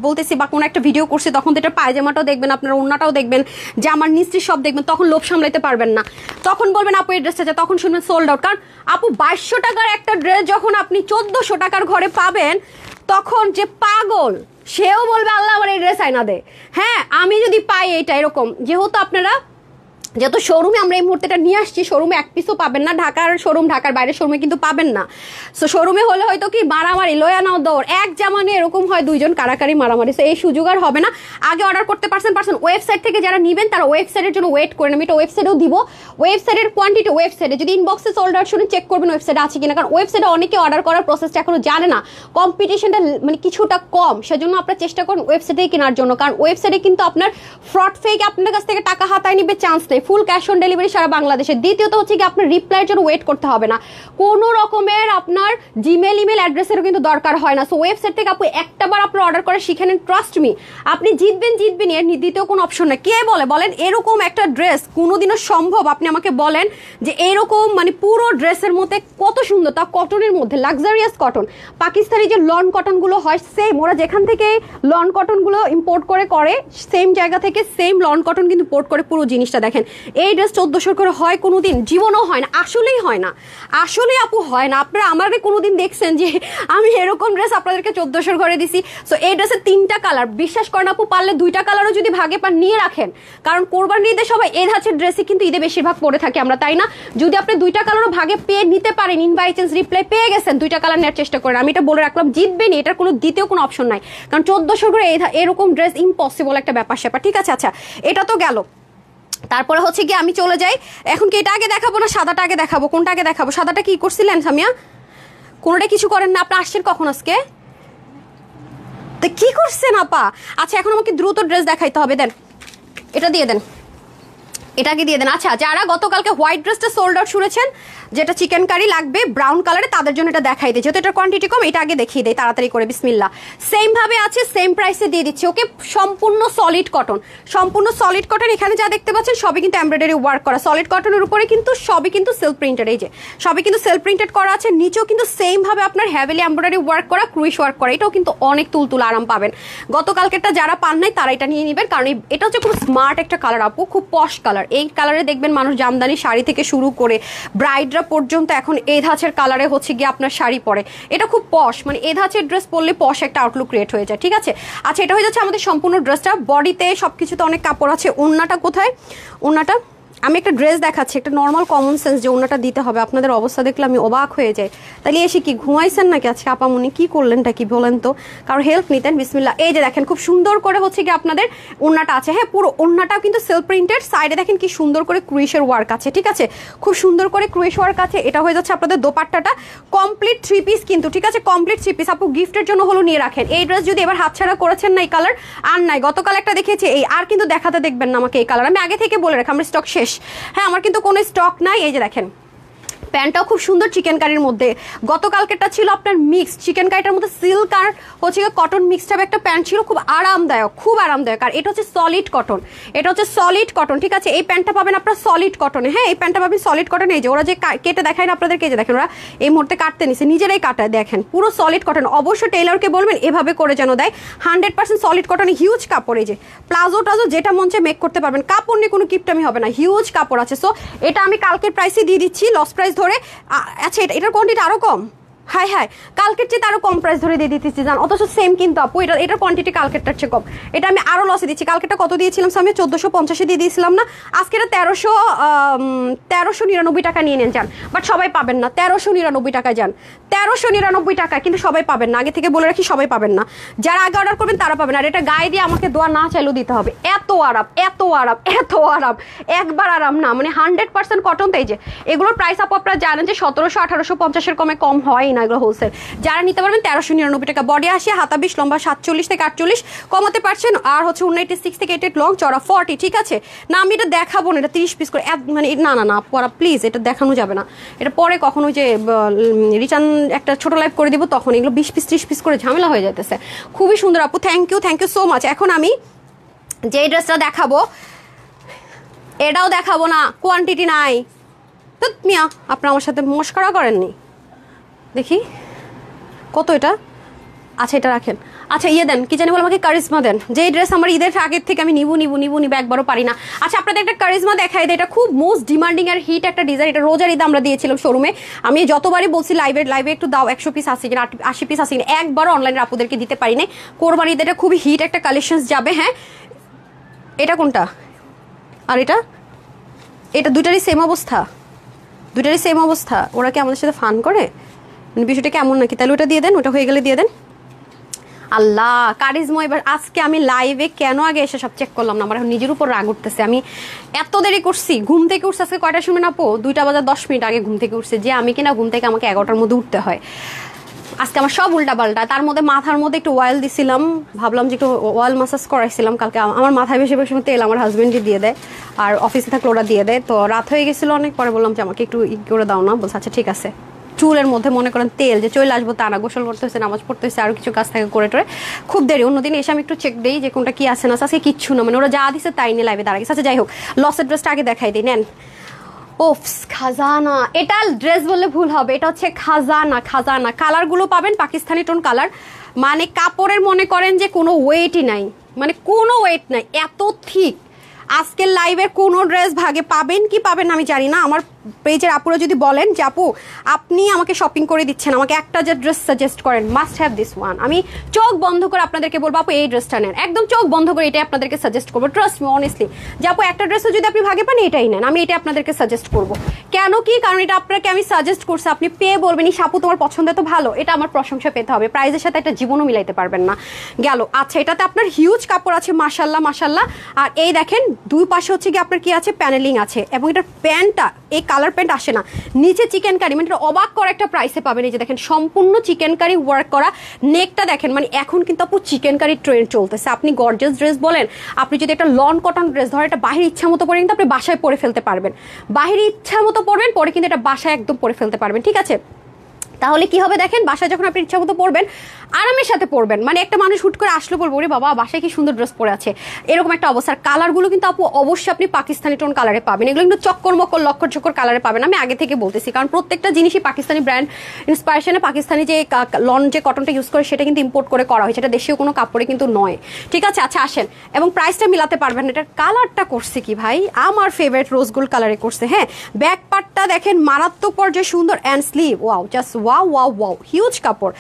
A: বলতেছি বা কোনো একটা ভিডিও করছি, তখন তো এটা পায়জামাটাও দেখবেন, আপনার ওড়নাটাও দেখবেন, যে আমার নিশ্চিত সব দেখবেন, তখন লোভ সামলাইতে পারবেন না, তখন বলবেন আপু এই ড্রেসটা, তখন শুনবেন সোল্ড আউট। কারণ আপু 2200 টাকার একটা ড্রেস যখন আপনি 1400 টাকার ঘরে পাবেন, তখন যে পাগল সেও বলবে আল্লাহ আমার এই ড্রেস আইনা দে। হ্যাঁ আমি যদি পাই এইটা এরকম, যেহেতু আপনারা যেহেতু শোরুমে আমরা এই মুহূর্তে নিয়ে আসছি, শোরুমে এক পিসও পাবেন না, ঢাকার শোরুম, ঢাকার বাইরের শোরুমে কিন্তু পাবেন না। সো শোরুমে হলে হয়তো কি মারামারি, লয়া নাও দৌড়, এক জামা নিয়ে এরকম হয় 2জন কারাকারি মারামারি, সো এই সুযোগ আর হবে না। আগে অর্ডার করতে পারছেন, ওয়েবসাইট থেকে যারা নেবেন তারা ওয়েবসাইটের জন্য ওয়েট করেন, আমি এটা ওয়েবসাইটেও দিব, ওয়েবসাইটের কোয়ান্টিটি ওয়েবসাইটে যদি ইনবক্সে সোল্ড আউট শুনে চেক করবেন ওয়েবসাইটে আছে কিনা, কারণ ওয়েবসাইটে অনেকে অর্ডার করার প্রসেসটা এখনো জানে না, কম্পিটিশনটা মানে কিছুটা কম, সেজন্য আপনারা চেষ্টা করুন ওয়েবসাইটে কেনার জন্য, কারণ ওয়েবসাইটে কিন্তু আপনার ফ্রড ফেক আপনার কাছ থেকে টাকা হাতায় নিবে চান্স নেই, ফুল ক্যাশ অন ডেলিভারি সারা বাংলাদেশে। দ্বিতীয়ত হচ্ছে কি আপনার রিপ্লাইয়ের জন্য ওয়েট করতে হবে না, কোনো রকমের আপনার জিমেল ইমেল অ্যাড্রেসেরও কিন্তু দরকার হয় না। সো ওয়েবসাইট থেকে আপনি একটাবার আপনার অর্ডার করে শিখে নেন, ট্রাস্ট মি আপনি জিতবেন এর দ্বিতীয় কোনো অপশন না। কে বলেন এরকম একটা ড্রেস কোনোদিনও সম্ভব? আপনি আমাকে বলেন যে এরকম মানে পুরো ড্রেসের মধ্যে কত সুন্দর, তা কটনের মধ্যে লাক্সারিয়াস কটন। পাকিস্তানি যে লন কটনগুলো হয় সেম, ওরা যেখান থেকে লন কটনগুলো ইম্পোর্ট করে সেম জায়গা থেকে সেম লন কটন কিন্তু ইম্পোর্ট করে পুরো জিনিসটা। দেখেন এই ড্রেস 1400 করে হয় কোনোদিন? জীবনও হয় না, আসলেই হয় না, আসলে আপু হয় না। আপনারা আমাদের কোনোদিন দেখছেন যে আমি এরকম ড্রেস আপনাদেরকে 1400 করে দিছি? সো এই ড্রেসের 3টা কালার, বিশ্বাস করেন আপু পারলে 2টা কালারও যদি ভাগে পান নিয়ে রাখেন, কারণ কোরবানির ঈদে সবাই এই ধাঁচের ড্রেসই কিন্তু ঈদে বেশিরভাগ পরে থাকি আমরা, তাই না? যদি আপনি 2টা কালারও ভাগে পেয়ে নিতে পারেন, ইন বাই চান্স রিপ্লাই পেয়ে গেছেন, 2টা কালার নেওয়ার চেষ্টা করেন। আমি এটা বলে রাখলাম, জিতবেনই, এটার কোনো দ্বিতীয় কোনো অপশন নাই, কারণ 1400 করে এরকম ড্রেস ইম্পসিবল একটা ব্যাপার স্যাপার, ঠিক আছে? আচ্ছা এটা তো গেল, তারপরে হচ্ছে কি আমি চলে যাই এখন কি এটা আগে দেখাবো না সাদাটা আগে দেখাবো? কোনটা আগে দেখাবো? সাদাটা কি করছিলেন সামিয়া? কোনোটা কিছু করেন না, আপনি আসছেন কখন আজকে? তো কি করছেন আপা? আচ্ছা এখন আমাকে দ্রুত ড্রেস দেখাইতে হবে, দেন এটা দিয়ে দেন, এটাকে দিয়ে দেন। আচ্ছা যারা গতকালকে হোয়াইট ড্রেসটা সোল্ড আউট শুনেছেন, যেটা চিকেন কারি লাগবে ব্রাউন কালারে, তাদের জন্য এটা দেখাই দিই, যেহেতু এটার কোয়ান্টিটি কম এটা আগে দেখিয়ে দেয় তাড়াতাড়ি করে। বিসমিল্লাহ, সেম ভাবে আছে, সেম প্রাইসে দিয়ে দিচ্ছি, ওকে? সম্পূর্ণ সলিড কটন, সম্পূর্ণ সলিড কটন। এখানে যা দেখতে পাচ্ছেন সবই কিন্তু এমব্রয়ডারি ওয়ার্ক করা, সলিড কটনের উপরে কিন্তু সবই কিন্তু সেলফ প্রিন্টেড, এই যে সবই কিন্তু সেলফ প্রিন্টেড করা আছে, নিচেও কিন্তু সেম ভাবে আপনার হেভিলি এমব্রয়ডারি ওয়ার্ক করা, ক্রুইশ ওয়ার্ক করা, এটাও কিন্তু অনেক তুলতুল আরাম পাবেন। গতকালকেরটা যারা পান নাই তারা এটা নিয়ে নেবেন, কারণ এটা হচ্ছে খুব স্মার্ট একটা কালার আপু, খুব পশ কালার। এই কালারে দেখবেন মানুষ জামদানি শাড়ি থেকে শুরু করে ব্রাইডরা পর্যন্ত এখন এই ধাঁচের কালারে হচ্ছে গিয়ে আপনার শাড়ি পরে, এটা খুব পশ, মানে এই ধাঁচের ড্রেস পরলে পশ একটা আউটলুক ক্রিয়েট হয়ে যায়, ঠিক আছে? আচ্ছা এটা হয়ে যাচ্ছে আমাদের সম্পূর্ণ ড্রেসটা, বডিতে সবকিছুতে অনেক কাপড় আছে। ওড়নাটা কোথায়? ওড়নাটা আমি একটা ড্রেস দেখাচ্ছি, একটা নর্মাল কমন সেন্স যে ওড়নাটা দিতে হবে। আপনাদের অবস্থা দেখলে আমি অবাক হয়ে যাই। তাহলে এসে কি ঘুমাইছেন নাকি আজকে আপামনি? কি করলেনটা কি বলেন তো, কারণ হেল্প নিতেন? বিসমিল্লাহ, এই যে দেখেন খুব সুন্দর করে হচ্ছে কি আপনাদের ওড়নাটা আছে, হ্যাঁ পুরো ওড়নাটাও কিন্তু সেলফ প্রিন্টেড, সাইডে দেখেন কি সুন্দর করে ক্রুইশের ওয়ার্ক আছে, ঠিক আছে? খুব সুন্দর করে ক্রুইশ ওয়ার্ক আছে। এটা হয়ে যাচ্ছে আপনাদের দোপাট্টাটা, কমপ্লিট 3 পিস কিন্তু, ঠিক আছে? কমপ্লিট 3 পিস, আপু গিফটের জন্য হলো নিয়ে রাখেন। এই ড্রেস যদি এবার হাতছাড়া করেছেন না এই কালার আর নাই, গতকাল একটা দেখেছি এই, আর কিন্তু দেখাতে দেখবেন না আমাকে এই কালার, আমি আগে থেকে বলে রাখি আমার স্টক শেষ, হ্যাঁ আমার কিন্তু কোনো স্টক নাই। এই যে দেখেন প্যান্টটাও খুব সুন্দর চিকেন কারির মধ্যে, গতকালকেরটা ছিল আপনার মিক্স চিকেন কারিটার মধ্যে সিল্ক আর হচ্ছে কটন মিক্সড হবে একটা প্যান্ট ছিল, খুব আরামদায়ক, খুব আরামদায়ক। আর এটা হচ্ছে সলিড কটন, এটা হচ্ছে সলিড কটন, ঠিক আছে? এই প্যান্টটা পাবেন আপনার সলিড কটনে, হ্যাঁ এই প্যান্টটা পাবেন সলিড কটনে। এই যে ওরা যে কেটে দেখায় না আপনাদেরকে, যে দেখেন ওরা এই মুহূর্তে কাটতে নিছে, নিজেরাই কাটায়, দেখেন পুরো সলিড কটন। অবশ্যই টেইলরকে বলবেন এভাবে করে যেন দেয়, 100% সলিড কটনে, হিউজ কাপড়। এই যে প্লাজো টাজো যেটা মন চায় মেক করতে পারবেন, কাপড় নিয়ে কোনো কিপটামি হবে না, হিউজ কাপড় আছে। সো এটা আমি কালকের প্রাইসে দিয়ে দিচ্ছি, লস প্রাইস ধরে। আচ্ছা এটার কোয়ান্টিটি আরো কম, হাই হাই কালকের চেয়ে আরো কম প্রাইস ধরে দিয়ে দিতেছি জান, অথচ সেম কিন্তু আপু এটার কোয়ান্টিটি কালকেরটার চেয়ে কম। এটা আমি আরো লসে দিচ্ছি, কালকেরটা কত দিয়েছিলাম আমি? 1450 দিয়ে দিয়েছিলাম না? আজকে এটা 1399 টাকা নিয়ে নেন যান, বাট সবাই পাবেন না। 1399 টাকায় যান, 1399 টাকা, কিন্তু সবাই পাবেন না, আগে থেকে বলে রাখি সবাই পাবেন না। যারা আগে অর্ডার করবেন তারা পাবেন, আর এটা গায়ে দিয়ে আমাকে দোয়া না চাইলেও দিতে হবে। এত আরাম, এত আরাম, এত আরাম, একবার আরাম না, মানে 100% কটন। তাই যে এগুলোর প্রাইস আপু আপনারা জানেন যে 1700-1850 কম হয় না এগুলো হোলসেল। যারা নিতে পারবেন 1399 টাকা। বডি আসে হাতা 20, লম্বা 47 থেকে 48, কমাতে পারছেন। আর হচ্ছে 186 থেকে 88, লং চড়া 40, ঠিক আছে? না আমি এটা দেখাবো না, এটা 30 পিস করে, মানে না পরা প্লিজ, এটা দেখানো যাবে না। এটা পরে কখনো যে রিটার্ন একটা ছোট লাইভ করে দিব তখন এগুলো 20 পিস 30 পিস করে ঝামেলা হয়ে যাইতেছে। খুবই সুন্দর আপু, থ্যাংক ইউ সো মাচ। এখন আমি যে ড্রেসটা দেখাবো এটাও দেখাবো না, কোয়ান্টিটি নাই। তো মিয়া আপনার আমার সাথে মস্করা করেননি, দেখি কত এটা। আচ্ছা এটা রাখেন। আচ্ছা ইয়ে দেন, কি জানি বলে আমাকে কারিজমা দেন, যে ড্রেস আমার ঈদের আগের থেকে আমি নিবো একবারও পারি না। আচ্ছা আপনাদের একটা কারিজমা দেখাই দেয়, এটা খুব মোস্ট ডিমান্ডিং আর হিট একটা ডিজাইন। এটা রোজার ঈদে আমরা দিয়েছিলাম শোরুমে, আমি যতবারই বলছি লাইভে একটু দাও, 100 পিস আসে কিনা 80 পিস আসে কিনা, একবারও অনলাইনে আপুদেরকে দিতে পারি না। কোরবান ঈদে এটা খুবই হিট একটা কালেকশন যাবে। হ্যাঁ এটা কোনটা আর এটা দুইটারই সেম অবস্থা, ওরা কি আমাদের সাথে ফান করে, মানে বিষয়টা কেমন নাকি? তাহলে ওটা দিয়ে দেন, ওটা হয়ে গেলে দিয়ে দেন। আল্লাহ কারিজমা, এবার আজকে আমি লাইভে কেন আগে এসে সব চেক করলাম না, আমার এখন নিজের উপর রাগ উঠতেছে। আমি এত দেরি করছি, ঘুম থেকে উঠছে আজকে কয়টার সময় না পো 2টা বাজার 10 মিনিট আগে ঘুম থেকে উঠছে, যে আমি কিনা ঘুম থেকে আমাকে 11টার মধ্যে উঠতে হয়। আজকে আমার সব উল্টা পাল্টা, তার মধ্যে মাথার মধ্যে একটু অয়েল দিছিলাম, ভাবলাম যে একটু অয়েল মাসাজ করাইছিলাম কালকে। আমার মাথায় বেশিরভাগ সময় তেল আমার হাজবেন্ডই দিয়ে দেয়, আর অফিসে থাকলে ওরা দিয়ে দেয়। তো রাত হয়ে গেছিলো অনেক, পরে বললাম যে আমাকে একটু করে দাও না, বলছে আচ্ছা ঠিক আছে। চুলের মধ্যে মনে করেন তেল যে চলে আসবো তা না, গোসল করতে হচ্ছে, নামাজ পড়তে হচ্ছে, আরও কিছু কাজ থাকে করে টোরে খুব দেরি। অন্যদিন এসে আমি একটু চেক দিই যে কোনটা কি আছে না, আজকে কিচ্ছু না, মানে ওরা যা দিচ্ছে তাই নিয়ে লাইভে দাঁড়াই গেছে। আচ্ছা যাই হোক, লসের ড্রেসটা আগে দেখাই দিই, নেন। ওফস, খাজানা, এটা ড্রেস বললে ভুল হবে, এটা হচ্ছে খাজানা। খাজানা কালারগুলো পাবেন পাকিস্তানি টোন কালার, মানে কাপড়ের মনে করেন যে কোনো ওয়েটই নাই, মানে কোনো ওয়েট নাই, এত ঠিক। আজকের লাইভের কোনো ড্রেস ভাগে পাবেন কি পাবেন আমি জানি না। আমার পেজের আপুরা যদি বলেন যে আপু আপনি আমাকে শপিং করে দিচ্ছেন, আমাকে একটা যে ড্রেস সাজেস্ট করেন, মাস্ট হ্যাভ দিস ওয়ান, আমি চোখ বন্ধ করে আপনাদেরকে বলবো আপু এই ড্রেসটা নেন, একদম চোখ বন্ধ করে এটাই আপনাদেরকে সাজেস্ট করবো। ট্রাস্ট মি অনেস্টলি, যে আপু একটা ড্রেসও যদি আপনি ভাগে পান এটাই নেন, আমি এটা আপনাদেরকে সাজেস্ট করবো। কেন কি, কারণ এটা আপনাকে আমি সাজেস্ট করছি, আপনি পেয়ে বলবেন এই আপু তোমার পছন্দ তো ভালো, এটা আমার প্রশংসা পেতে হবে, প্রাইজের সাথে একটা জীবনও মিলাইতে পারবেন না। গেল। আচ্ছা, এটাতে আপনার হিউজ কাপড় আছে, মাশাল্লাহ মাশাল্লাহ। আর এই দেখেন দুই পাশে হচ্ছে কি আপনার কি আছে, প্যানেলিং আছে, এবং এটার প্যান্টটা এই কালার প্যান্ট আসে না, নিচে চিকেন কারি, মানে অবাক করা একটা প্রাইসে পাবেন। এই যে দেখেন সম্পূর্ণ চিকেন কারি ওয়ার্ক করা, নেকটা দেখেন, মানে এখন কিন্তু আপু চিকেন কারি ট্রেন্ড চলতেছে। আপনি গর্জিয়াস ড্রেস বলেন, আপনি যদি একটা লন কটন ড্রেস ধরেন, এটা বাহিরে ইচ্ছা মতো পরে কিন্তু আপনি বাসায় পরে ফেলতে পারবেন, বাহিরে ইচ্ছা মতো পরবেন, পরে কিন্তু এটা বাসায় একদম পরে ফেলতে পারবেন, ঠিক আছে। তাহলে কি হবে দেখেন, বাসায় যখন আপনি ইচ্ছা মতো পরবেন, আরামের সাথে পরবেন, মানে একটা মানুষ হুট করে আসলে বলবো ওরে বাবা বাসায় কি সুন্দর ড্রেস পরে আছে, এরকম একটা অবস্থার। কালারগুলো কিন্তু আপু অবশ্যই আপনি পাকিস্তানি টোন কালারে পাবেন, এগুলো কিন্তু চক্কর মক্কর লক্কর চক্কর কালারে পাবেন। আমি আগে থেকে বলতেছি, কারণ প্রত্যেকটা জিনিসই পাকিস্তানি ব্র্যান্ড ইন্সপায়ারেশনে, পাকিস্তানি যে লন যে কটনটা ইউজ করে সেটা কিন্তু ইম্পোর্ট করে করা হয়েছে, এটা দেশীয় কোনো কাপড়ে কিন্তু নয়, ঠিক আছে। আচ্ছা আসেন, এবং প্রাইসটা মিলাতে পারবেন। এটার কালারটা করছে কি ভাই, আমার ফেভারিট রোজ গোল্ড কালারে করছে, হ্যাঁ। ব্যাক পার্টটা দেখেন মারাত্মক পর্যায়ে সুন্দর, and sleeve wow, just wow wow wow, huge কাপড়।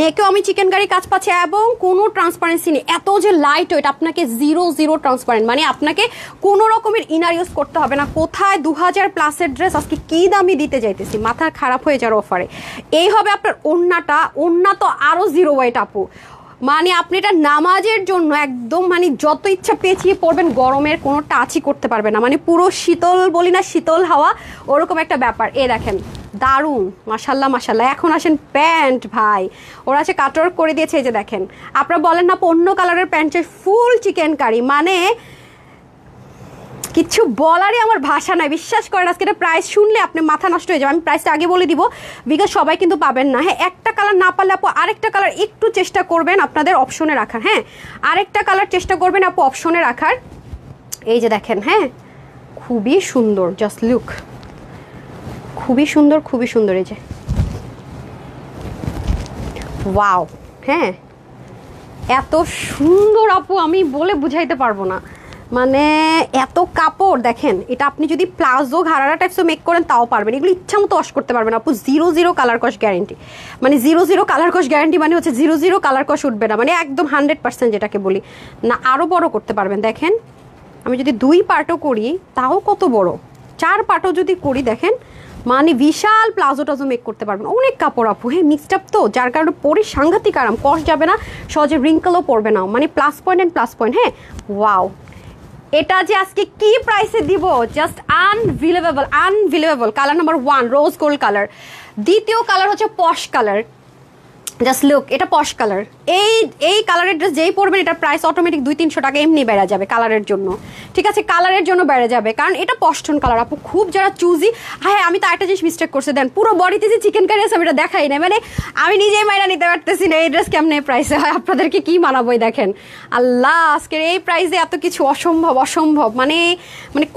A: নেকেও আমি চিকেন কারি কাজ পাচ্ছি, এবং কোনো ট্রান্সপারেন্সি নেই, এত যে লাইট ওয়েট, আপনাকে জিরো জিরো ট্রান্সপারেন্ট, মানে আপনাকে কোনো রকমের ইনার ইউজ করতে হবে না। কোথায় 2000+ ড্রেস আজকে কি দামি দিতে যাইতেছি, মাথা খারাপ হয়ে যাওয়ার অফারে। এই হবে আপনার ওড়নাটা, ওড়না তো আরো জিরো ওয়েট আপু, মানে আপনি এটা নামাজের জন্য একদম মানে যত ইচ্ছা পেঁচিয়ে পড়বেন, গরমের কোনো টাচই করতে পারবে না, মানে পুরো শীতল বলি না, শীতল হাওয়া, ওরকম একটা ব্যাপার। এ দেখেন দারুণ, মাশাল্লাহ মাশাল্লাহ। এখন আসেন প্যান্ট, ভাই ওরা আছে কাটওয়ার্ক করে দিয়েছে, এই যে দেখেন। আপনারা বলেন না অন্য কালারের প্যান্টের ফুল চিকেন কারি, মানে কিছু বলারই আমার ভাষা নাই, বিশ্বাস করেন। আজকে এটা প্রাইস শুনলে আপনি মাথা নষ্ট হয়ে যাবে। আমি প্রাইসটা আগে বলে দিব, বিকজ সবাই কিন্তু পাবেন না। হ্যাঁ, একটা কালার না পারলে আপু আরেকটা কালার একটু চেষ্টা করবেন আপনাদের অপশনে রাখার, হ্যাঁ, আরেকটা কালার চেষ্টা করবেন আপু অপশনে রাখার। এই যে দেখেন, হ্যাঁ খুবই সুন্দর, জাস্ট লুক, খুবই সুন্দর খুবই সুন্দর। এই যে ওয়াও, হ্যাঁ এত সুন্দর আপু আমি বলে বুঝাইতে পারবো না, মানে এত কাপড় দেখেন। এটা আপনি যদি প্লাজো ঘাড়ারা টাইপসও মেক করেন তাও পারবেন, এগুলো ইচ্ছা মতো ওয়াশ করতে পারবেন আপু। 0 কালার কস গ্যারেন্টি, মানে 0 কালার কস গ্যারেন্টি, মানে হচ্ছে 0 কালার কস উঠবে না, মানে একদম 100% যেটাকে বলি না। আরও বড় করতে পারবেন, দেখেন আমি যদি 2 পার্টও করি তাও কত বড়, 4 পার্টও যদি করি দেখেন, মানে বিশাল প্লাজো টাজো মেক করতে পারবেন। অনেক কাপড় আপু, হ্যাঁ মিক্সড আপ তো, যার কারণে পরে সাংঘাতিক আরাম, কস যাবে না, সহজে রিঙ্কলও পড়বে না, মানে plus point and plus point. হ্যাঁ ওয়াও, এটা যে আজকে কি প্রাইসে দিব, just unbelievable unbelievable. Colour number 1 rose gold colour, দ্বিতীয় কালার হচ্ছে পশ কালার, জাস্ট লুক, এটা পশ কালার। এই কালারের ড্রেস যেই পরবেন এটার প্রাইস অটোমেটিক 200-300 টাকা এমনি বেড়ে যাবে কালারের জন্য, ঠিক আছে, কালারের জন্য বেড়ে যাবে, কারণ এটা পশটন কালার আপু। খুব যারা চুজি, হ্যাঁ আমি তো একটা জিনিস মিস্টেক করছে, দেন পুরো বডিতে যে চিকেন কারি আছে আমি এটা দেখাই না, মানে আমি নিজেই মাইনা নিতে পারতেছি না এই ড্রেস কেমন প্রাইসে হয়, আপনাদেরকে কি মানাবোই দেখেন। আল্লাহ, আজকের এই প্রাইসে এত কিছু অসম্ভব অসম্ভব, মানে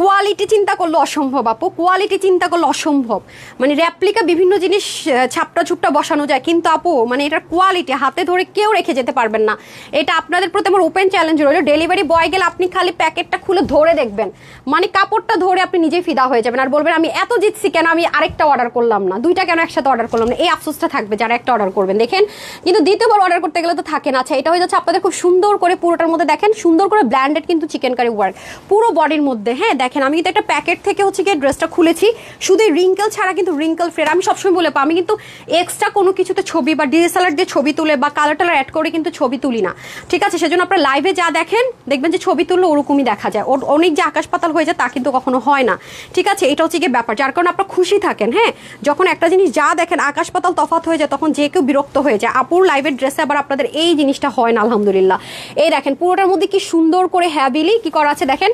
A: কোয়ালিটি চিন্তা করলে অসম্ভব আপু, কোয়ালিটি চিন্তা করলে অসম্ভব। মানে রেপ্লিকা বিভিন্ন জিনিস ছাপটা ছুপটা বসানো যায়, কিন্তু আপু মানে এটার কোয়ালিটি হাতে ধরে কেউ রেখে যেতে পারবেন না। এটা আপনাদের প্রতি আমার ওপেন চ্যালেঞ্জ রইল, ডেলিভারি বয় গেলে আপনি খালি প্যাকেটটা খুলে ধরে দেখবেন, মানে কাপড়টা ধরে আপনি নিজেই ফিদা হয়ে যাবেন, আর বলবেন আমি এত জিতছি কেন আমি আরেকটা অর্ডার করলাম না, 2টা কেন একসাথে অর্ডার করলাম না, এই আফসোসটা থাকবে যারা একটা অর্ডার করবেন। দেখেন কিন্তু দ্বিতীয়বার অর্ডার করতে গেলে তো থাকে না। আচ্ছা, এটা হয়ে যাচ্ছে আপনাদের খুব সুন্দর করে পুরোটার মধ্যে দেখেন সুন্দর করে ব্ল্যান্ডেড কিন্তু চিকেন কারি ওয়ার্ক পুরো বডির মধ্যে। হ্যাঁ দেখেন, আমি কিন্তু একটা প্যাকেট থেকে হচ্ছে গিয়ে ড্রেসটা খুলেছি, শুধু রিঙ্কেল ছাড়া কিন্তু রিঙ্কেল ফ্রি। আমি সবসময় বলে আমি কিন্তু এক্সট্রা কোনো কিছুতে ছবি বা ডিএসএলআর DSLR দিয়ে ছবি তুলে বা কালার টালার অ্যাড করে কিন্তু ছবি তুলি না, ঠিক আছে? সেজন্য আপনারা লাইভে যা দেখেন দেখবেন যে ছবি তুললে ওরকমই দেখা যায়, অনেক যে আকাশ পাতাল হয়ে যায় তা কিন্তু কখনো হয় না, ঠিক আছে? এটা হচ্ছে গিয়ে ব্যাপার, যার কারণে আপনারা খুশি থাকেন। হ্যাঁ, যখন একটা জিনিস যা দেখেন আকাশ পাতাল তফাৎ হয়ে যায় তখন যে কেউ বিরক্ত হয়ে যায়। আপুর লাইভের ড্রেসে আবার আপনাদের এই জিনিসটা হয় না, আলহামদুলিল্লাহ। এই দেখেন পুরোটার মধ্যে কি সুন্দর করে হ্যাভিলি কি করা আছে দেখেন।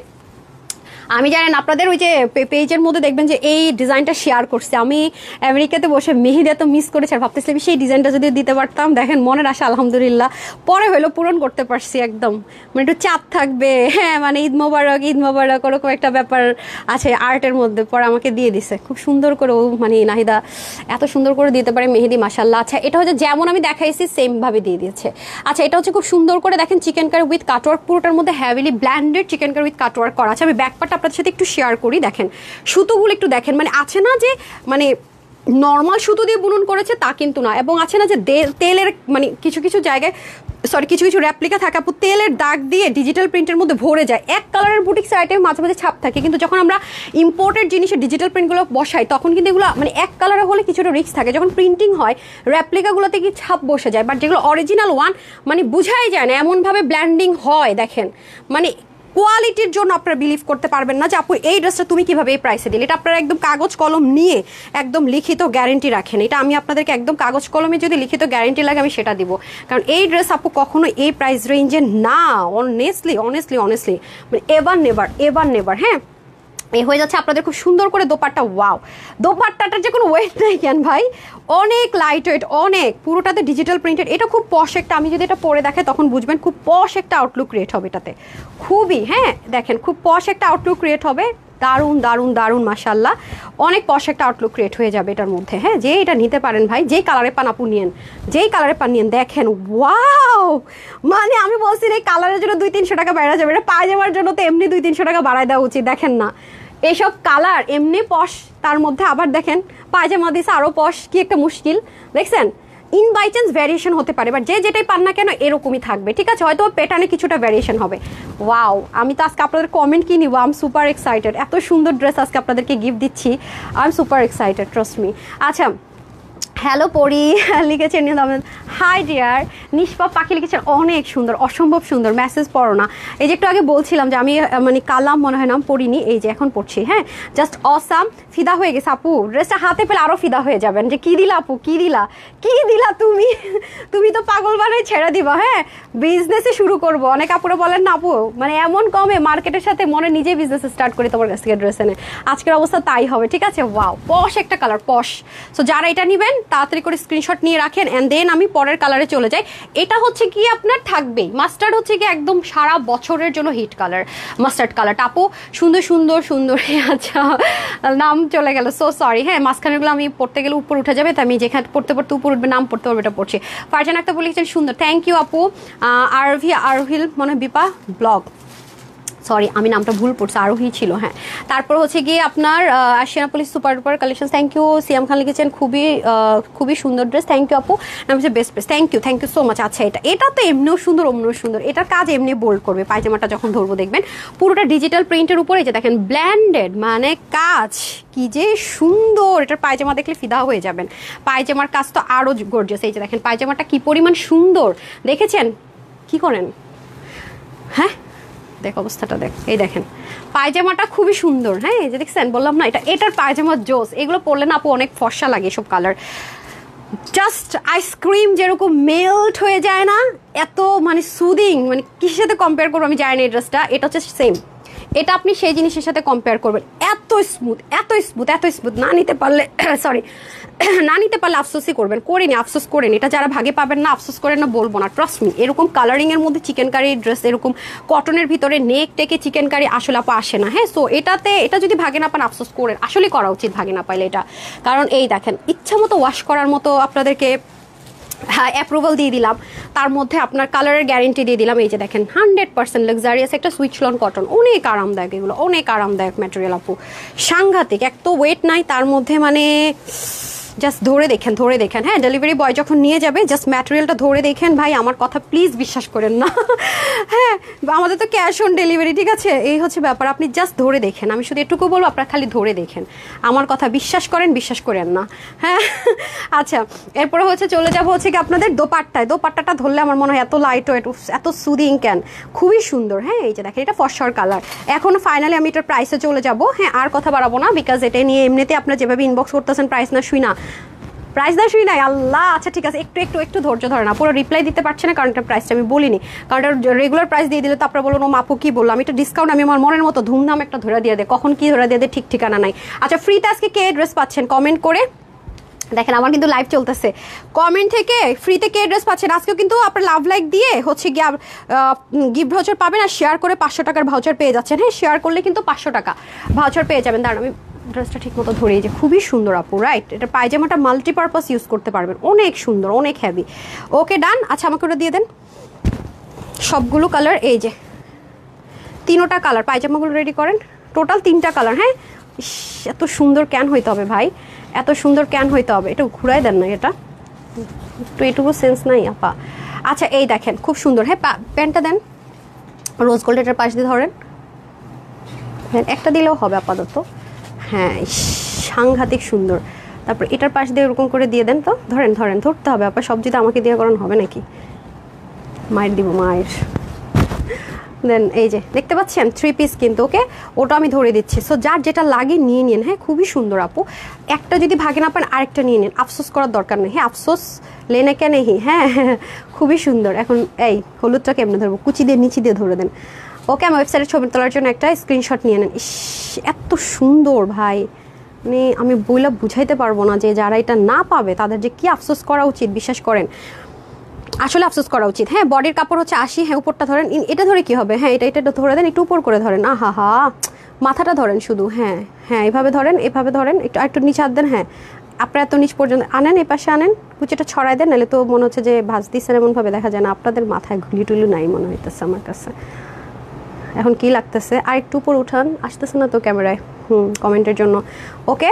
A: আমি জানেন আপনাদের ওই যে পেজের মধ্যে দেখবেন যে এই ডিজাইনটা শেয়ার করছে, আমি আমেরিকাতে বসে মেহেদি এত মিস করেছি আর ভাবতেছিলাম সেই ডিজাইনটা যদি দিতে পারতাম। দেখেন মনের আশা আলহামদুলিল্লাহ পরে হলো পূরণ করতে পারছি একদম। মানে একটু চাপ থাকবে, হ্যাঁ, মানে ঈদ মোবারক ওরকম একটা ব্যাপার আছে আর্টের মধ্যে, পরে আমাকে দিয়ে দিছে খুব সুন্দর করে। ও মানে নাহিদা এত সুন্দর করে দিতে পারে মেহেদি, মাশাল্লাহ। আচ্ছা, এটা হচ্ছে যেমন আমি দেখাইছি সেম ভাবে দিয়ে দিয়েছে। আচ্ছা, এটা হচ্ছে খুব সুন্দর করে দেখেন চিকেন কারি উইথ কাটওয়ার্ক, পুরোটার মধ্যে heavily blended chikankari with cutwork করা আছে। আমি ব্যাকপার্ট আপনাদের সাথে একটু শেয়ার করি, দেখেন সুতোগুলো একটু দেখেন, মানে আছে না যে মানে নর্মাল সুতো দিয়ে বুনন করেছে তা কিন্তু না, এবং আছে না যে তেলের মানে কিছু কিছু জায়গায় কিছু রেপ্লিকা থাকে আপু, তেলের দাগ দিয়ে ডিজিটাল প্রিন্টের মধ্যে ভরে যায়। এক কালারের বুটিক্স আইটেম মাঝে মাঝে ছাপ থাকে, কিন্তু যখন আমরা ইম্পোর্টেড জিনিসের ডিজিটাল প্রিন্টগুলো বসাই তখন কিন্তু এগুলো মানে এক কালারে হলে কিছুটা রিস্ক থাকে। যখন প্রিন্টিং হয় রেপ্লিকাগুলোতে কি ছাপ বসে যায়, বাট যেগুলো অরিজিনাল ওয়ান মানে বোঝাই যায় না, এমনভাবে ব্ল্যান্ডিং হয় দেখেন। মানে কোয়ালিটির জন্য আপনারা বিলিভ করতে পারবেন না যে আপু এই ড্রেসটা তুমি কিভাবে এই প্রাইসে দিলে। এটা আপনারা একদম কাগজ কলম নিয়ে একদম লিখিত গ্যারেন্টি রাখেন। এটা আমি আপনাদেরকে একদম কাগজ কলমে যদি লিখিত গ্যারেন্টি লাগে আমি সেটা দিব, কারণ এই ড্রেস আপু কখনো এই প্রাইস রেঞ্জে না, অনেস্টলি মানে এবার নেভার। হ্যাঁ, এই হয়ে যাচ্ছে আপনাদের খুব সুন্দর করে দোপাট্টা। ওয়াও, দোপাট্টাটার যে কোনো ওয়েট নাই কেন ভাই, অনেক লাইট ওয়েট, অনেক পুরোটাতে ডিজিটাল প্রিন্টেড। এটা খুব পশ একটা, আমি যদি এটা পরে দেখে তখন বুঝবেন খুব পশ একটা আউটলুক ক্রিয়েট হবে এটাতে, খুবই। হ্যাঁ দেখেন খুব পশ একটা আউটলুক ক্রিয়েট হবে, দারুণ মাশাল্লাহ, অনেক পশ একটা আউটলুক ক্রিয়েট হয়ে যাবে এটার মধ্যে। হ্যাঁ, যে এটা নিতে পারেন ভাই, যেই কালারে পান আপু নিয়েন, দেখেন ওয়াও। মানে আমি বলছি এই কালারের জন্য 200-300 টাকা বেড়া যাবে, এটা পায়জামার জন্য তো এমনি 200-300 টাকা বাড়ায় দেওয়া উচিত। দেখেন না এইসব কালার এমনি পশ, তার মধ্যে আবার দেখেন পায়জামা দিছে আরো পশ, কি একটা মুশকিল দেখছেন। ইন বাই চান্স ভ্যারিয়েশন হতে পারে, বাট যেটাই পান না কেন এরকমই থাকবে, ঠিক আছে? হয়তো প্যাটার্নে কিছুটা ভ্যারিয়েশন হবে। ওয়াও, আমি তো আজকে আপনাদের কমেন্ট কি নিব, আই এম সুপার এক্সাইটেড। এত সুন্দর ড্রেস আজকে আপনাদেরকে গিফট দিচ্ছি, I am super excited, trust me. আচ্ছা, হ্যালো পরি লিখেছেন, হাই ডিয়ার নিষ্পা পাখি লিখেছেন, অনেক সুন্দর, অসম্ভব সুন্দর। মেসেজ পড়ো না, এই যে একটু আগে বলছিলাম যে আমি মানে কালাম মনে হয় নাম পড়িনি, এই যে এখন পড়ছি। হ্যাঁ, জাস্ট অসাম, ফিদা হয়ে গেছে আপু, ড্রেসটা হাতে পেলে আরও ফিদা হয়ে যাবেন যে কি দিলা আপু, কি দিলা তুমি তো পাগল বানাই ছেড়ে দিবা। হ্যাঁ, বিজনেসে শুরু করবো। অনেক আপুরা বলেন না আপু মানে এমন কমে মার্কেটের সাথে মনে নিজে বিজনেস স্টার্ট করি তোমার কাছ থেকে ড্রেস এনে, আজকের অবস্থা তাই হবে, ঠিক আছে? ওয়াও, পশ একটা কালার, পশ। সো যারা এটা নেবেন তাড়াতাড়ি করে স্ক্রিনশট নিয়ে রাখেন, এন্ড দেন আমি পরের কালারে চলে যাই। এটা হচ্ছে কি আপনার থাকবেই মাস্টার্ড, হচ্ছে কি একদম সারা বছরের জন্য হিট কালার, মাস্টার্ড কালার। টাপু সুন্দর। আচ্ছা, নাম চলে গেল, সো সরি। হ্যাঁ, মাঝখানেগুলো আমি পড়তে গেলে উপর উঠে যাবে, তাই আমি যেখানে পড়তে উপর উঠবে নাম পড়তে পারবে এটা পড়ছি। ফারজান একটা বলেছেন সুন্দর, থ্যাংক ইউ আপু। আরোহিল মনে হয় বিপা ব্লগ, সরি আমি নামটা ভুল পড়ছি, আরোহী ছিল। হ্যাঁ, তারপর হচ্ছে গিয়ে আপনার আশিয়ানাপলিস super duper collection, thank you. Siam Khan লিখেছেন খুবই সুন্দর ড্রেস, থ্যাংক ইউ আপু। নাম হচ্ছে best press, thank you so much. আচ্ছা, এটা তো এমনিও সুন্দর, এটার কাজ এমনি বোল্ড করবে। পায়জামাটা যখন ধরবো দেখবেন পুরোটা ডিজিটাল প্রিন্টের উপরে, যে দেখেন ব্ল্যান্ডেড মানে কাজ কি যে সুন্দর, এটার পায়জামা দেখলে ফিদা হয়ে যাবেন। পায়জামার কাজ তো আরো গর্জিয়াস, এই যে দেখেন পায়জামাটা কি পরিমাণ সুন্দর, দেখেছেন কি করেন? হ্যাঁ দেখ অবস্থাটা দেখ, এই দেখেন পায়জামাটা খুবই সুন্দর। হ্যাঁ, এই যে দেখছেন, বললাম না এটার পায়জামার জোস। এগুলো পরলে না আপু অনেক ফর্সা লাগে এসব কালার, জাস্ট আইসক্রিম যেরকম মেল্ট হয়ে যায় না, এত মানে সুদিং, মানে কিসের সাথে কম্পেয়ার করবো আমি জানি না। এই ড্রেসটা এটা হচ্ছে সেম, এটা আপনি সেই জিনিসের সাথে কম্পেয়ার করবেন, এত স্মুথ। না নিতে পারলে সরি না নিতে পারলে আফসোসই করবেন, আফসোস করেন। এটা যারা ভাগে পাবেন না আফসোস করেন না বলবো না, ট্রাস্ট মি। এরকম কালারিং এর মধ্যে চিকেন কারি ড্রেস, এরকম কটনের ভিতরে নেক টেকে চিকেন কারি আসলে আপা আসে না। হ্যাঁ, সো এটা যদি ভাগে না পান আফসোস করেন, আসলে করা উচিত ভাগে না পাইলে এটা। কারণ এই দেখেন ইচ্ছা মতো ওয়াশ করার মতো আপনাদেরকে হ্যাঁ অ্যাপ্রুভাল দিয়ে দিলাম, তার মধ্যে আপনার কালারের গ্যারেন্টি দিয়ে দিলাম। এই যে দেখেন 100% লাক্সারিয়াস একটা সুইচ লন কটন, অনেক আরামদায়ক, এগুলো অনেক আরামদায়ক ম্যাটেরিয়াল আপু, সাংঘাতিক। এক তো ওয়েট নাই, তার মধ্যে মানে জাস্ট ধরে দেখেন হ্যাঁ, ডেলিভারি বয় যখন নিয়ে যাবে জাস্ট ম্যাটেরিয়ালটা ধরে দেখেন ভাই, আমার কথা প্লিজ বিশ্বাস করেন না হ্যাঁ, আমাদের তো ক্যাশ অন ডেলিভারি, ঠিক আছে, এই হচ্ছে ব্যাপার। আপনি জাস্ট ধরে দেখেন, আমি শুধু এটুকু বলবো, আপনারা খালি ধরে দেখেন, আমার কথা বিশ্বাস করেন না হ্যাঁ। আচ্ছা, এরপরে হচ্ছে চলে যাবো হচ্ছে কি আপনাদের দোপাট্টাটা ধরলে আমার মনে হয় এত লাইট ওয়েট, এত সুদিং ক্যান, খুবই সুন্দর। হ্যাঁ, এই যে দেখেন এটা ফর্সার কালার। এখন ফাইনালি আমি এটার প্রাইসে চলে যাব। হ্যাঁ, আর কথা বাড়াবো না, বিকজ এটা নিয়ে এমনিতে আপনারা যেভাবে ইনবক্স করতেছেন প্রাইস না শুই নাই আল্লাহ। আচ্ছা ঠিক আছে, একটু ধৈর্য ধরে না, পুরো রিপ্লাই দিতে পারছে না কারণ এটার প্রাইসটা আমি বলিনি, কারণ এটা রেগুলার প্রাইস দিয়ে দিলে তো আপনারা বলুন ও আপু কি বললো, আমি একটা ডিসকাউন্ট আমি আমার মনের মতো ধুমধাম একটা ধরে দিয়ে দেয়, কখন কি ধরে দিয়ে দেয় ঠিক ঠিকানা নাই। আচ্ছা, ফ্রিতে আজকে কে ড্রেস পাচ্ছেন কমেন্ট করে দেখেন, আমার কিন্তু লাইভ চলতেছে, কমেন্ট থেকে ফ্রিতে কে ড্রেস পাচ্ছেন। আজকেও কিন্তু আপনার লাভ লাইক দিয়ে হচ্ছে গিয়ে গিফট ভাউচার পাবেন, আর শেয়ার করে 500 টাকার ভাউচার পেয়ে যাচ্ছেন। হ্যাঁ, শেয়ার করলে কিন্তু 500 টাকা ভাউচার পেয়ে যাবেন। দাঁড়ান আমি ড্রেসটা ঠিক মতো ধরিয়ে, যে খুবই সুন্দর আপু, রাইট, এটা পায়জামাটা মাল্টিপারপাস ইউজ করতে পারবেন, অনেক সুন্দর, অনেক হেভি। ওকে ডান। আচ্ছা, আমাকে ওটা দিয়ে দেন সবগুলো কালার, এই যে 3টা কালার পায়জামাগুলো রেডি করেন, টোটাল 3টা কালার। হ্যাঁ, এত সুন্দর ক্যান হইতে হবে ভাই, এত সুন্দর ক্যান হইতে হবে, এটা ঘুরাই দেন না, এটা একটু এটুকু সেন্স নাই আপা। আচ্ছা, এই দেখেন খুব সুন্দর। হ্যাঁ, প্যান্টটা দেন রোজ গোল্ড, এটার পাশ দিয়ে ধরেন, একটা দিলেও হবে আপাতত। হ্যাঁ, সাংঘাতিক সুন্দর। তারপর এটার পাশ দিয়ে এরকম করে দিয়ে দেন তো, ধরতে হবে আপা, সব যদি আমাকে দিয়ে করানো হবে নাকি, মায়ের দিব মায়ের। দেন এই যে দেখতে পাচ্ছেন 3 পিস কিন্তু, ওকে ওটা আমি ধরে দিচ্ছি। সো যার যেটা লাগে নিয়ে নিন। হ্যাঁ, খুবই সুন্দর আপু, একটা যদি ভাগে না পান আরেকটা নিয়ে নিন, আফসোস করার দরকার নেই। হ্যাঁ, আফসোস লেনে কে নেই। হ্যাঁ, খুবই সুন্দর। এখন এই হলুদটা কেমনে ধরবো, কুচি দিয়ে নিচি দিয়ে ধরে দেন। ওকে, আমার ওয়েবসাইটে ছবি তোলার জন্য একটা স্ক্রিনশট নিয়ে নেন। ইস, এত সুন্দর ভাই, মানে আমি বইলা বুঝাইতে পারবো না যে যারা এটা না পাবে তাদের যে কি আফসোস করা উচিত, বিশ্বাস করেন আসলে আফসোস করা উচিত। হ্যাঁ, বডির কাপড় হচ্ছে 80। হ্যাঁ, উপরটা ধরেন, এটা ধরে কি হবে, হ্যাঁ এটা ধরে দেন, একটু উপর করে ধরেন, আহা মাথাটা ধরেন শুধু। হ্যাঁ, এভাবে ধরেন, একটু নিচে হাত দেন। হ্যাঁ, আপনারা এত নিচ পর্যন্ত আনেন, এই পাশে আনেন, কুচিটা ছড়াই দেন, নাহলে তো মনে হচ্ছে যে ভাজ দিচ্ছেন এমনভাবে দেখা যায় না। আপনাদের মাথায় ঘুলি টুলি নাই মনে হইতেছে আমার কাছে। এখন কি লাগতেছে, আর একটু উপর উঠান, আসতেছে না তো ক্যামেরায় কমেন্টের জন্য। ওকে,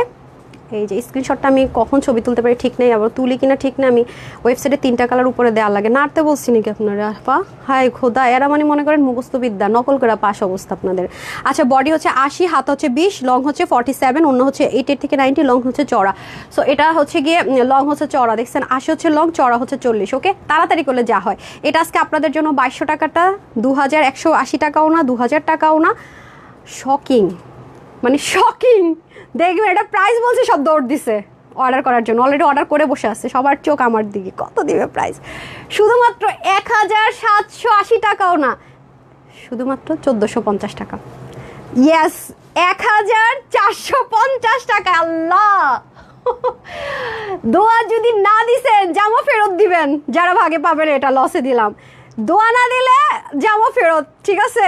A: এই যে স্ক্রিনশটটা আমি কখন ছবি তুলতে পারি ঠিক নেই, আবার তুলি কিনা ঠিক নেই। আমি ওয়েবসাইটে 3টা কালার উপরে দেওয়া লাগে, নাড়তে বলছি নাকি আপনারা আপা? হাই খোদা, এরা মানে মনে করেন মুখস্থবিদ্যা নকল করে পাশ অবস্থা আপনাদের। আচ্ছা, বডি হচ্ছে 80, হাত হচ্ছে 20, লং হচ্ছে 47, অন্য হচ্ছে 80 থেকে 90, লং হচ্ছে চড়া। সো এটা হচ্ছে গিয়ে লং হচ্ছে চড়া, দেখছেন 80 হচ্ছে লং, চড়া হচ্ছে 40। ওকে, তাড়াতাড়ি করলে যা হয়। এটা আজকে আপনাদের জন্য 2200 টাকাটা 2180 টাকাও না, 2000 টাকাও না। শকিং, মানে শকিং। দেখবেন এটা প্রাইস বলছে, সব দৌড় দিছে অর্ডার করার জন্য, অলরেডি অর্ডার করে বসে আছে, সবার চোখ আমার দিকে। কত দিবে প্রাইস? শুধুমাত্র 1780 টাকাও না, শুধুমাত্র 1450 টাকা। ইয়েস, 1450 টাকা। আল্লাহ, দোয়া যদি না দিছেন জামা ফেরত দিবেন, যারা ভাগে পাবেন, এটা লসে দিলাম। দোয়া না দিলে জামা ফেরত, ঠিক আছে?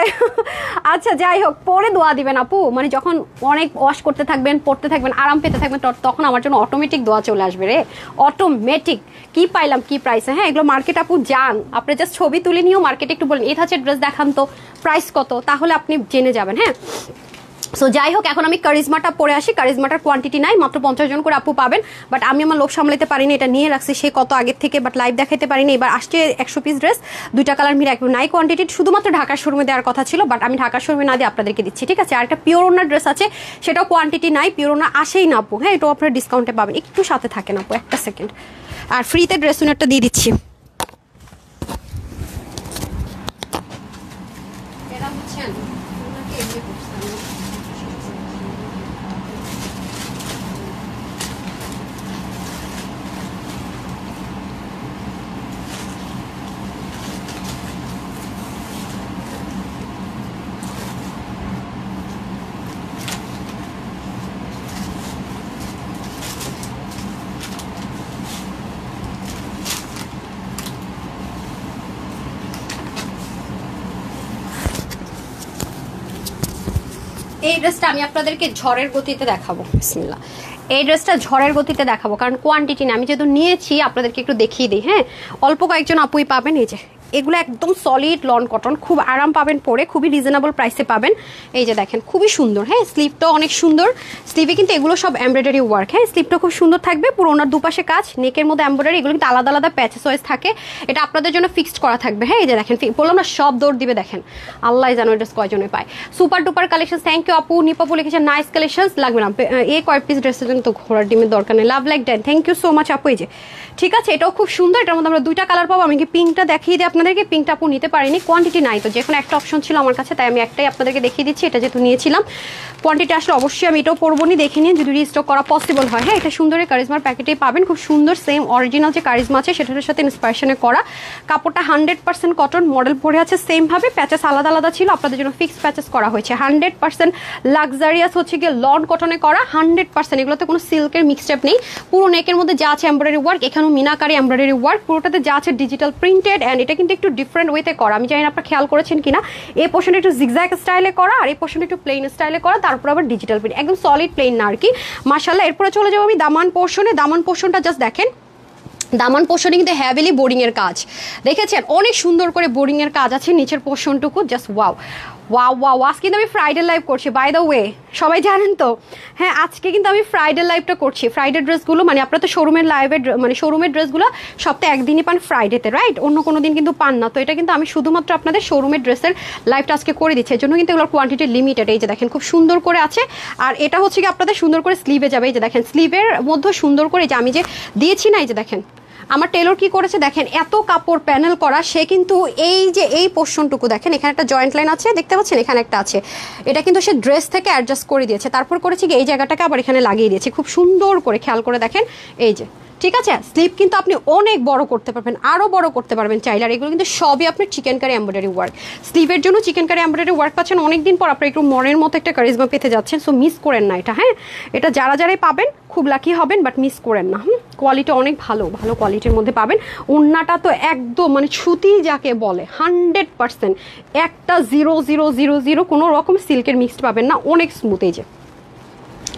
A: আচ্ছা, যাই হোক, পরে দোয়া দিবেন আপু, মানে যখন অনেক ওয়াশ করতে থাকবেন, পড়তে থাকবেন, আরাম পেতে থাকবেন, তখন আমার জন্য অটোমেটিক দোয়া চলে আসবে রে, অটোমেটিক। কি পাইলাম, কি প্রাইসে? হ্যাঁ, এগুলো মার্কেট আপু যান, আপনি জাস্ট ছবি তুলে নিয়েও মার্কেটে একটু বলেন এই হচ্ছে ড্রেস দেখান তো, প্রাইস কত, তাহলে আপনি জেনে যাবেন। হ্যাঁ, সো যাই হোক, এখন আমি কারিজমাটা পরে আসি। কারিজমাটার কোয়ান্টিটি নাই, মাত্র 50 জন করে আপু পাবেন, বাট আমি আমার লোক সামলাতে পারিনি, এটা নিয়ে রাখছি সে কত আগের থেকে, বাট লাইভ দেখাইতে পারিনি। এবার আসছে 100 পিস ড্রেস, 2টা কালার মিলে একদম নাই কোয়ান্টিটি, শুধুমাত্র ঢাকার শোরুমে দেওয়ার কথা ছিল, বাট আমি ঢাকার শোরুমে না দিয়ে আপনাদেরকে দিচ্ছি, ঠিক আছে? আর একটা পিওর ওনার ড্রেস আছে, সেটাও কোয়ান্টিটি নাই, পিওর ওনার আসেই না আপু। হ্যাঁ, এটাও আপনারা ডিসকাউন্টে পাবেন, একটু সাথে থাকেন আপু, একটা সেকেন্ড। আর ফ্রিতে ড্রেস ওনারটা দিয়ে দিচ্ছি। এই ড্রেসটা আমি আপনাদেরকে ঝড়ের গতিতে দেখাবো, বিসমিল্লাহ। এই ড্রেসটা ঝড়ের গতিতে দেখাবো, কারণ কোয়ান্টিটি না, আমি যেহেতু নিয়েছি আপনাদেরকে একটু দেখিয়ে দিই। হ্যাঁ, অল্প কয়েকজন আপুই পাবেন। এই যে এগুলো একদম সলিড লন কটন, খুব আরাম পাবেন পরে, খুবই রিজনেবল প্রাইসে পাবেন। এই যে দেখেন খুবই সুন্দর, হ্যাঁ স্লিভটাও অনেক সুন্দর, স্লিভে কিন্তু এগুলো সব এমব্রয়ডারি ওয়ার্ক, হ্যাঁ স্লিভটা খুব সুন্দর থাকবে, পুরো ওনার দুপাশে কাজ, নেকের মধ্যে এমব্রয়ডারি, এগুলো কিন্তু আলাদা আলাদা প্যাচেস ওয়াইজ থাকে, এটা আপনাদের জন্য ফিক্সড করা থাকবে। হ্যাঁ এই যে দেখেন বললাম না সব দৌড় দিবে, দেখেন আল্লাহ জানো ড্রেস কয়জনে পায়। Super duper collection, thank you আপু। নিপাপু লিখেছে নাইস কালেকশন, লাগবে না এই কয়েক পিস ড্রেসের জন্য তো ঘোড়ার ডিমের দরকার নেই, লাভ লাইক ড্যান, থ্যাংক ইউ সো মাচ আপু। এই যে ঠিক আছে, এটাও খুব সুন্দর, এটার মধ্যে আমরা দুইটা কালার পাবো। আমি কি পিঙ্কটা দেখিয়ে দিই আপনাদেরকে, পিঙ্কটা আপু নিতে পারিনি, কোয়ান্টিটি নাই তো, যে কোনো একটা অপশন ছিল আমার কাছে, তাই আমি একটাই আপনাদেরকে দেখিয়ে দিচ্ছি, এটা যেহেতু নিয়েছিলাম কোয়ান্টিটি আসলে অবশ্যই আমি এটাও পরবো নি, দেখে নিন যদি রিস্টক করা পসিবল হয়। হ্যাঁ এটা সুন্দর, কারিজমার প্যাকেটেই পাবেন, খুব সুন্দর সেম অরিজিনাল যে কারিজমা আছে সেটার সাথে ইন্সপিরেশনে করা, কাপড়টা 100% কটন, মডেল পরে আছে সেম ভাবে, প্যাচেস আলাদা আলাদা ছিল, আপনাদের জন্য ফিক্সড প্যাচেস করা হয়েছে, 100% লাক্সারিয়াস হচ্ছে গিয়ে লন কটনে করা, 100%, এগুলোতে কোনো সিল্কের মিক্সড নেই, পুরো নেকের মধ্যে যা আছে এমব্রয়ডারি ওয়ার্ক, এখানেও মিনাকারি এমব্রয়ডারি ওয়ার্ক, পুরোটাতে যা আছে ডিজিটাল প্রিন্টেড, অ্যান্ড এটা কিন্তু একটু ডিফারেন্ট ওয়েতে করা, আমি জানি না আপনারা খেয়াল করেছেন কিনা, এই পোর্শনটা একটু জিগজ্যাগ স্টাইলে করা, আর এই পোর্শনটা একটু প্লেন স্টাইলে করা, তারপর আবার ডিজিটাল প্রিন্ট, একদম সলিড প্লেন না আর কি, মাশাআল্লাহ। এরপরে চলে যাবো আমি দামান পোর্শনে, দামান পোর্শনটা জাস্ট দেখেন, দামান পোর্শনে কিন্তু হ্যাভিলি বোরিং এর কাজ দেখেছেন, অনেক সুন্দর করে বোরিং এর কাজ আছে নিচের পোর্শনটুকু, জাস্ট ওয়াও ওয়াও ওয়াও। আজকে কিন্তু আমি ফ্রাইডে লাইভ করছি, বাই দ্য ওয়ে সবাই জানেন তো, হ্যাঁ আজকে কিন্তু আমি ফ্রাইডে লাইভটা করছি, ফ্রাইডে ড্রেসগুলো মানে আপনারা তো শোরুমের লাইভের মানে শোরুমের ড্রেসগুলো সপ্তাহে একদিনই পান ফ্রাইডেতে, রাইট, অন্য কোনো দিন কিন্তু পান না, তো এটা কিন্তু আমি শুধুমাত্র আপনাদের শোরুমের ড্রেসের লাইভটা আজকে করে দিচ্ছি, এর জন্য কিন্তু এগুলোর কোয়ান্টিটি লিমিটেড। এই যে দেখেন খুব সুন্দর করে আছে, আর এটা হচ্ছে কি আপনাদের সুন্দর করে স্লিভে যাবে, এই যে দেখেন স্লিভের মধ্যে সুন্দর করে, যে আমি যে দিয়েছি না, এই যে দেখেন আমার টেলর কি করেছে দেখেন, এত কাপড় প্যানেল করা, সে কিন্তু এই যে এই পোর্শনটুকু দেখেন, এখানে একটা জয়েন্ট লাইন আছে দেখতে পাচ্ছেন, এখানে একটা আছে, এটা কিন্তু সে ড্রেস থেকে অ্যাডজাস্ট করে দিয়েছে, তারপর করেছে কি এই জায়গাটাকে আবার এখানে লাগিয়ে দিয়েছে, খুব সুন্দর করে খেয়াল করে দেখেন, এই যে ঠিক আছে, স্লিভ কিন্তু আপনি অনেক বড় করতে পারবেন, আরও বড় করতে পারবেন চাইলে, আর এগুলো কিন্তু সবই আপনার চিকেন কারি এমব্রয়ডারি ওয়ার্ক, স্লিভের জন্য চিকেন কারি এমব্রয়ডারি ওয়ার্ক পাচ্ছেন, অনেকদিন পর আপনি একটু মনের মতো একটা কারিজমা পেতে যাচ্ছেন, সো মিস করেন না এটা, হ্যাঁ এটা যারা যারাই পাবেন খুব লাকি হবেন, বাট মিস করেন না, কোয়ালিটি অনেক ভালো, ভালো কোয়ালিটির মধ্যে পাবেন, ওড়নাটা তো একদম মানে সুতি যাকে বলে 100%, একটা 0000 কোনো রকম সিল্কের মিক্সড পাবেন না, অনেক স্মুথ, এই যে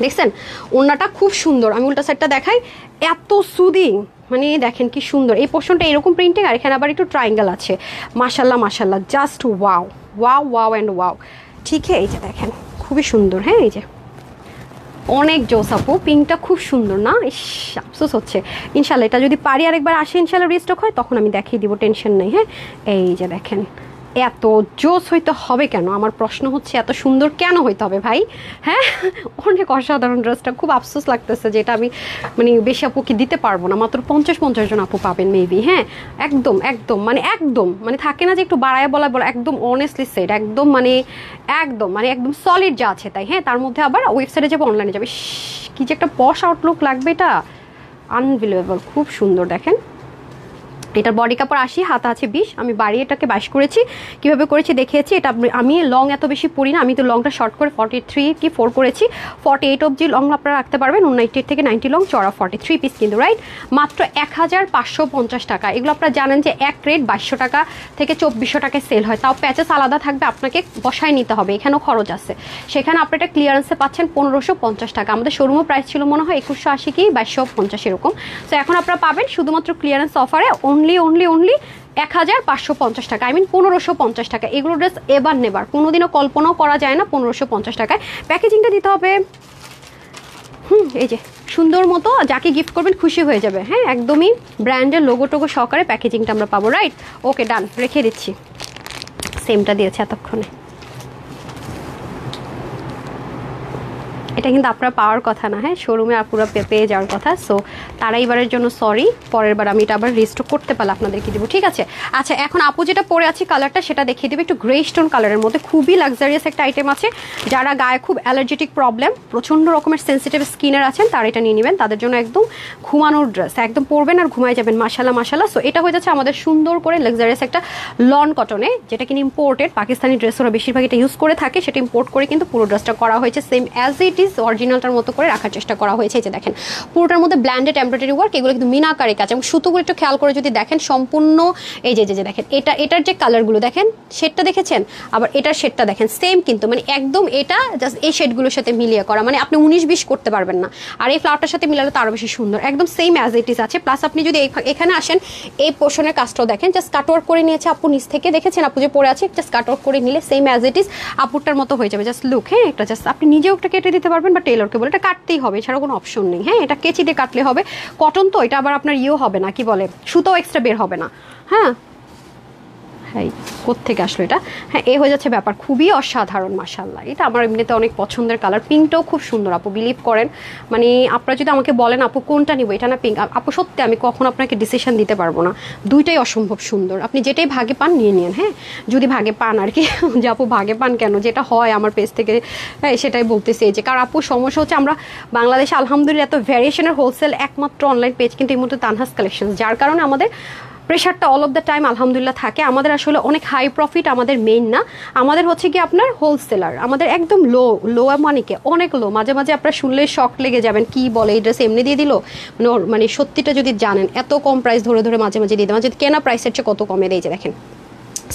A: দেখছেন ওড়নাটা খুব সুন্দর, আমি উল্টা সাইডটা দেখাই, এত সুদিং, মানে দেখেন কি সুন্দর, এই পোর্শনটা এরকম প্রিন্টিং, আর এখানে আবার একটু ট্রায়াঙ্গেল আছে, মাশাল্লাহ মাশাল্লাহ, just wow wow wow and wow, ঠিক আছে এই যে দেখেন খুবই সুন্দর, হ্যাঁ এই যে অনেক জোস আপু, পিঙ্কটা খুব সুন্দর না, ইস আফসোস হচ্ছে, ইনশাল্লাহ এটা যদি পারি আরেকবার আসে ইনশাল্লাহ রিস্টক হয় তখন আমি দেখিয়ে দিব, টেনশন নেই। হ্যাঁ এই যে দেখেন এত জোস হইতে হবে কেন, আমার প্রশ্ন হচ্ছে এত সুন্দর কেন হইতে হবে ভাই, হ্যাঁ অনেক অসাধারণ ড্রেসটা, খুব আফসোস লাগতেছে যেটা আমি মানে বেশি আপুকে দিতে পারবো না, মাত্র 50 জন আপু পাবেন মেবি, হ্যাঁ একদম একদম মানে থাকে না যে একটু বাড়ায় বলা একদম অনেস্টলি সেট, একদম একদম সলিড যা আছে তাই, হ্যাঁ তার মধ্যে আবার ওয়েবসাইটে যাবে, অনলাইনে যাবে, কি যে একটা পশ আউটলুক লাগবে, এটা আনবিলিভেবল, খুব সুন্দর দেখেন, এটার বডি কাপড় 80, হাতা আছে 20, আমি বাড়ি এটাকে 22 করেছি, কিভাবে করেছি দেখিয়েছি, এটা আমি লং এত বেশি পরি না, আমি তো লংটা শর্ট করে 43 কি 4 করেছি, 48 অবধি লং আপনারা রাখতে পারবেন, 90 থেকে 90 লং চড়া 43 পিস কিন্তু, রাইট, মাত্র 1550 টাকা, এগুলো আপনারা জানেন যে এক রেট 2200 টাকা থেকে 2400 টাকায় সেল হয়, তাও প্যাচেস আলাদা থাকবে, আপনাকে বসায় নিতে হবে, এখানেও খরচ আছে, সেখানে আপনি এটা ক্লিয়ারেন্সে পাচ্ছেন 1550 টাকা, আমাদের শোরুমও প্রাইস ছিল মনে হয় 2180 কি 2250 এরকম, তো এখন আপনারা পাবেন শুধুমাত্র ক্লিয়ারেন্স অফারে অনলি 1550 টাকা, 1550 টাকা, এগুলো ড্রেস এবার নেবার কোনোদিনও কল্পনাও করা যায় না, 1550 টাকায়, প্যাকেজিংটা দিতে হবে এই যে সুন্দর মতো, যাকে গিফট করবেন খুশি হয়ে যাবে, হ্যাঁ একদমই ব্র্যান্ডের লোগো টোগো সহকারে প্যাকেজিংটা আমরা পাবো, রাইট, ওকে ডান, রেখে দিচ্ছি, সেমটা দিয়েছে এতক্ষণে, এটা কিন্তু আপনারা পাওয়ার কথা না, হ্যাঁ শোরুমে আপুরা পেয়ে যাওয়ার কথা, সো তারা এবারের জন্য সরি, পরের বার আমি এটা আবার রিস্টক করতে পারলে আপনাদেরকে দেবো, ঠিক আছে। আচ্ছা এখন আপু যেটা পরে আছি কালারটা সেটা দেখিয়ে দেবে, একটু গ্রে স্টোন কালারের মধ্যে, খুবই লাক্সারিয়াস একটা আইটেম আছে, যারা গায়ে খুব অ্যালার্জেটিক প্রবলেম, প্রচণ্ড রকমের সেন্সিটিভ স্কিনের আছেন তারা এটা নিয়ে নেবেন, তাদের জন্য একদম ঘুমানোর ড্রেস, একদম পরবেন আর ঘুমায় যাবেন, মাশাল্লাহ মাশাল্লাহ। সো এটা হয়ে যাচ্ছে আমাদের সুন্দর করে লাক্সারিয়াস একটা লন কটনে, যেটা কিন্তু ইম্পোর্টেড, পাকিস্তানি ড্রেস ওরা বেশিরভাগ এটা ইউজ করে থাকে, সেটা ইম্পোর্ট করে কিন্তু পুরো ড্রেসটা করা হয়েছে same as it is
B: size অরিজিনালটার মতো করে রাখার চেষ্টা করা হয়েছে। এই যে দেখেন পুরোটার মধ্যে ব্ল্যান্ডেড এমব্রয়ডারি ওয়ার্ক, এগুলো কিন্তু মিনাকারি কাজ এবং সুতোগুলো একটু খেয়াল করে যদি দেখেন সম্পূর্ণ এই যে দেখেন এটার যে কালারগুলো দেখেন, শেডটা দেখেছেন, আবার এটার শেডটা দেখেন সেম কিন্তু মানে একদম এটা জাস্ট এই শেডগুলোর সাথে মিলিয়ে করা, মানে আপনি 19-20 করতে পারবেন না। আর এই ফ্লাওয়ারটার সাথে মিলালে তো আরও বেশি সুন্দর, একদম সেম অ্যাজ ইট ইজ আছে। প্লাস আপনি যদি এখানে আসেন এই পোর্শনের কাজটাও দেখেন, জাস্ট কাটওয়ার্ক করে নিয়েছে আপু নিচ থেকে, দেখেছেন আপু যে পরে আছে, জাস্ট কাটওয়ার্ক করে নিলে সেম অ্যাজ ইট ইজ আপুরটার মতো হয়ে যাবে। জাস্ট লুক, হ্যাঁ এটা জাস্ট আপনি নিজেও একটা কেটে দিতে পারবেন বা টেলরকে বলে এটা কাটতেই হবে, এছাড়া কোনো অপশন নেই। হ্যাঁ এটা কেচি দিয়ে কাটলে হবে, কটন তো এটা আবার আপনার ইয়েও হবে না, কি বলে সুতো এক্সট্রা বের হবে না। হ্যাঁ হ্যাঁ কোত্থেকে আসলো এটা, হ্যাঁ এ হয়ে যাচ্ছে ব্যাপার, খুবই অসাধারণ মাশাআল্লাহ। এটা আমার এমনিতে অনেক পছন্দের কালার, পিঙ্কটাও খুব সুন্দর আপু, বিলিভ করেন মানে আপনারা যদি আমাকে বলেন আপু কোনটা নিব এটা না পিঙ্ক, আপু সত্যি আমি কখন আপনাকে ডিসিশন দিতে পারবো না, দুইটাই অসম্ভব সুন্দর, আপনি যেটাই ভাগে পান নিয়ে নিন। হ্যাঁ যদি ভাগে পান আর কি, যে আপু ভাগে পান কেন, যেটা হয় আমার পেজ থেকে হ্যাঁ সেটাই বলতেছি। যে কারণ আপু সমস্যা হচ্ছে আমরা বাংলাদেশে আলহামদুলিল্লাহ এত ভ্যারিয়েশনের হোলসেল একমাত্র অনলাইন পেজ কিন্তু এই মুহূর্তে তানহাস কালেকশন, যার কারণে আমাদের প্রেশারটা অল অফ দ্য টাইম আলহামদুলিল্লাহ থাকে। আমাদের আসলে অনেক হাই প্রফিট আমাদের মেইন না, আমাদের হচ্ছে কি আপনার হোলসেলার, আমাদের একদম লো মানে কি অনেক লো, মাঝে মাঝে আপনারা শুনলে শক লেগে যাবেন, কি বলে এই ড্রেস এমনি দিয়ে দিল, মানে সত্যিটা যদি জানেন এত কম প্রাইস ধরে ধরে মাঝে মাঝে দিয়ে দেওয়া, যদি কেনা প্রাইসের চেয়ে কত কমে দেয়। যে দেখেন